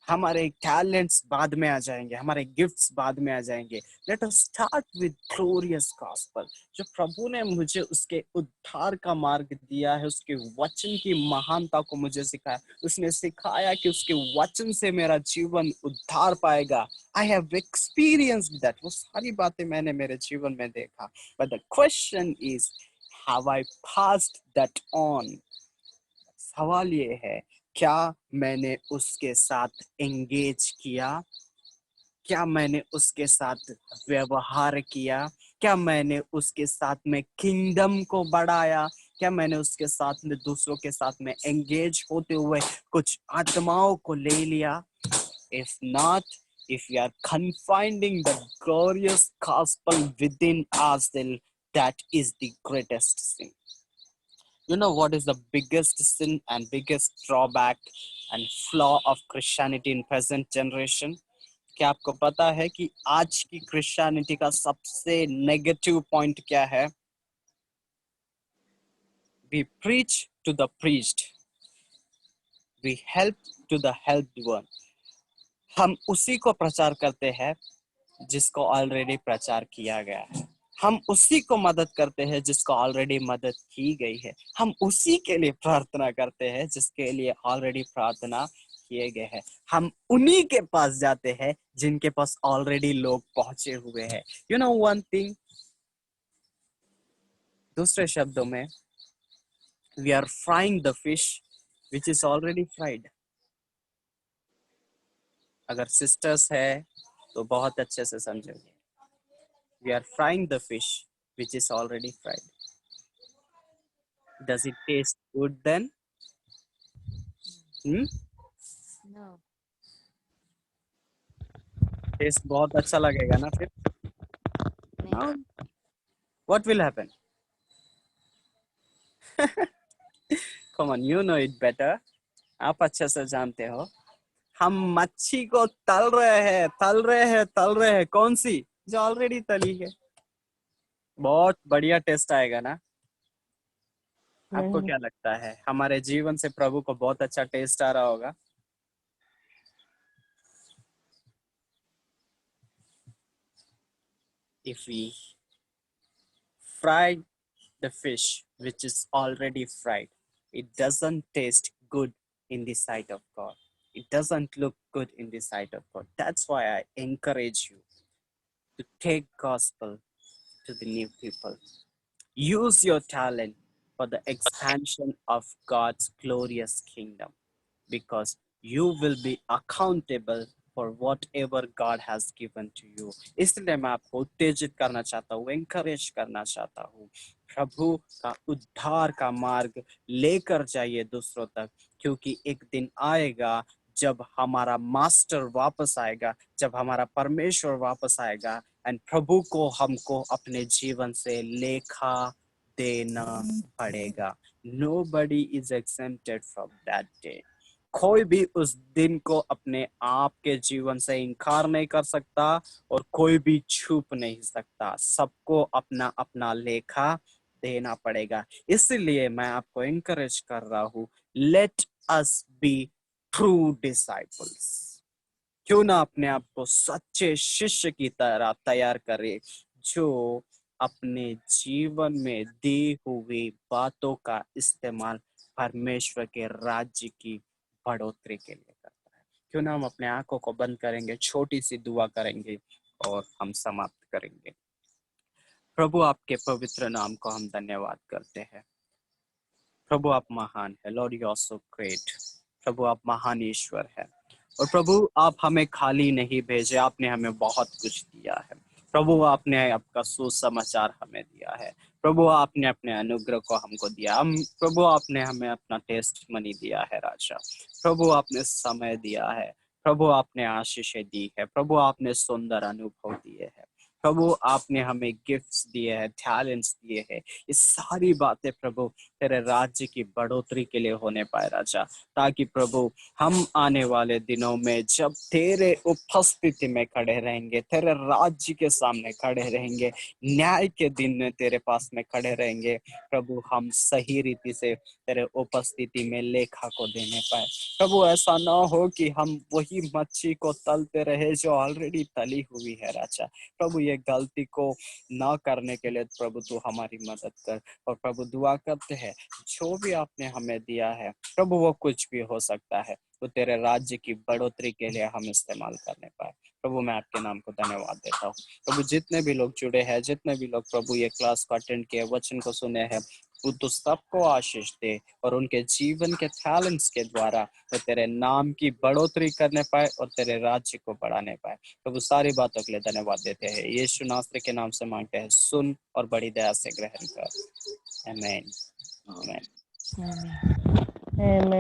हमारे टैलेंट्स बाद में आ जाएंगे, हमारे गिफ्ट्स बाद में आ जाएंगे। Let us start with glorious gospel. जो प्रभु ने मुझे उसके उद्धार का मार्ग दिया है, उसके वचन की महानता को मुझे सिखाया। उसने सिखाया कि उसके वचन से मेरा जीवन उद्धार पाएगा। I have experienced that. वो सारी बातें मैंने मेरे जीवन में देखा। But the question is, have I passed that on? सवाल ये है, क्या मैंने उसके साथ एंगेज किया? क्या मैंने उसके साथ व्यवहार किया? क्या मैंने उसके साथ में किंगडम को बढ़ाया? क्या मैंने उसके साथ में, दूसरों के साथ में एंगेज होते हुए कुछ आत्माओं को ले लिया? If not, if we are confining the glorious gospel within ourselves, that is the greatest sin. You know what is the biggest sin and biggest drawback and flaw of Christianity in present generation? क्या आपको पता है कि आज की Christianity का सबसे negative point क्या है? We preach to the preached, we help to the helped one. हम उसी को प्रचार करते हैं जिसको ऑलरेडी प्रचार किया गया है। हम उसी को मदद करते हैं जिसको ऑलरेडी मदद की गई है। हम उसी के लिए प्रार्थना करते हैं जिसके लिए ऑलरेडी प्रार्थना किए गए हैं। हम उन्हीं के पास जाते हैं जिनके पास ऑलरेडी लोग पहुंचे हुए हैं। यू नो वन थिंग, दूसरे शब्दों में, we are frying the fish which is already fried. अगर सिस्टर्स है तो बहुत अच्छे से समझोगे। We are frying the fish which is already fried. Does it taste good then? No. Taste बहुत अच्छा लगेगा ना फिर? No. What will happen? Come on, you know it better. आप अच्छे से जानते हो। हम मच्छी को तल रहे हैं। कौन सी? जो ऑलरेडी तली है। बहुत बढ़िया टेस्ट आएगा ना? आपको नहीं, क्या लगता है? हमारे जीवन से प्रभु को बहुत अच्छा टेस्ट आ रहा होगा? If we fry the fish which is already fried, it doesn't taste good in the sight of God. It doesn't look good in the sight of God. That's why I encourage you to take gospel to the new people. Use your talent for the expansion of God's glorious kingdom, because you will be accountable for whatever God has given to you. इसलिए मैं आपको उत्तेजित करना चाहता हूँ, encourage करना चाहता हूँ। प्रभु का उद्धार का मार्ग लेकर जाइए दूसरों तक, क्योंकि एक दिन आएगा जब हमारा मास्टर वापस आएगा, जब हमारा परमेश्वर वापस आएगा, एंड प्रभु को हमको अपने जीवन से लेखा देना पड़ेगा। Nobody is exempted from that day. कोई भी उस दिन को अपने आप के जीवन से इनकार नहीं कर सकता और कोई भी छुप नहीं सकता। सबको अपना अपना लेखा देना पड़ेगा। इसलिए मैं आपको एनकरेज कर रहा हूँ, late us be true disciples. क्यों ना अपने आप को सच्चे शिष्य की तरह तैयार करें, जो अपने जीवन में दी हुई बातों का इस्तेमाल परमेश्वर के राज्य की बढ़ोतरी के लिए करता है। क्यों ना हम अपने आंखों को बंद करेंगे, छोटी सी दुआ करेंगे और हम समाप्त करेंगे। प्रभु, आपके पवित्र नाम को हम धन्यवाद करते हैं। प्रभु, आप महान है। Lord, you are so great. प्रभु, आप महान ईश्वर है। और प्रभु, आप हमें खाली नहीं भेजे, आपने हमें बहुत कुछ दिया है। प्रभु, आपने आपका सुसमाचार हमें दिया है। प्रभु, आपने अपने अनुग्रह को हमको दिया। प्रभु, आपने हमें अपना टेस्ट मनी दिया है राजा। प्रभु, आपने समय दिया है। प्रभु, आपने आशीषें दी है। प्रभु, आपने सुंदर अनुभव दिए हैं। प्रभु, आपने हमें गिफ्ट्स दिए हैं, टैलेंट्स दिए हैं। ये सारी बातें प्रभु तेरे राज्य की बढ़ोतरी के लिए होने पाए राजा, ताकि प्रभु हम आने वाले दिनों में जब तेरे उपस्थिति में खड़े रहेंगे, तेरे राज्य के सामने खड़े रहेंगे, न्याय के दिन में तेरे पास में खड़े रहेंगे, प्रभु हम सही रीति से तेरे उपस्थिति में लेखा को देने पाए। प्रभु, ऐसा ना हो कि हम वही मच्छी को तलते रहे जो ऑलरेडी तली हुई है राजा। प्रभु, ये गलती को ना करने के लिए प्रभु तू हमारी मदद कर। और प्रभु, दुआ करते हैं जो भी आपने हमें दिया है प्रभु, वो कुछ भी हो सकता है, तो तेरे राज्य की बढ़ोतरी के लिए हम इस्तेमाल करने पाए। प्रभु, मैं आपके नाम को धन्यवाद देता हूँ। प्रभु, जितने भी लोग जुड़े हैं, जितने भी लोग प्रभु ये क्लास को अटेंड किए, वचन को सुने हैं, तो सबको आशीष दे और उनके जीवन के टैलेंट्स के द्वारा वो तेरे नाम की बढ़ोतरी करने पाए और तेरे राज्य को बढ़ाने पाए। प्रभु, सारी बातों के लिए धन्यवाद देते हैं। यीशु नासरी के नाम से मांगते हैं, सुन और बड़ी दया से ग्रहण कर। आमीन। आमीन। Amen.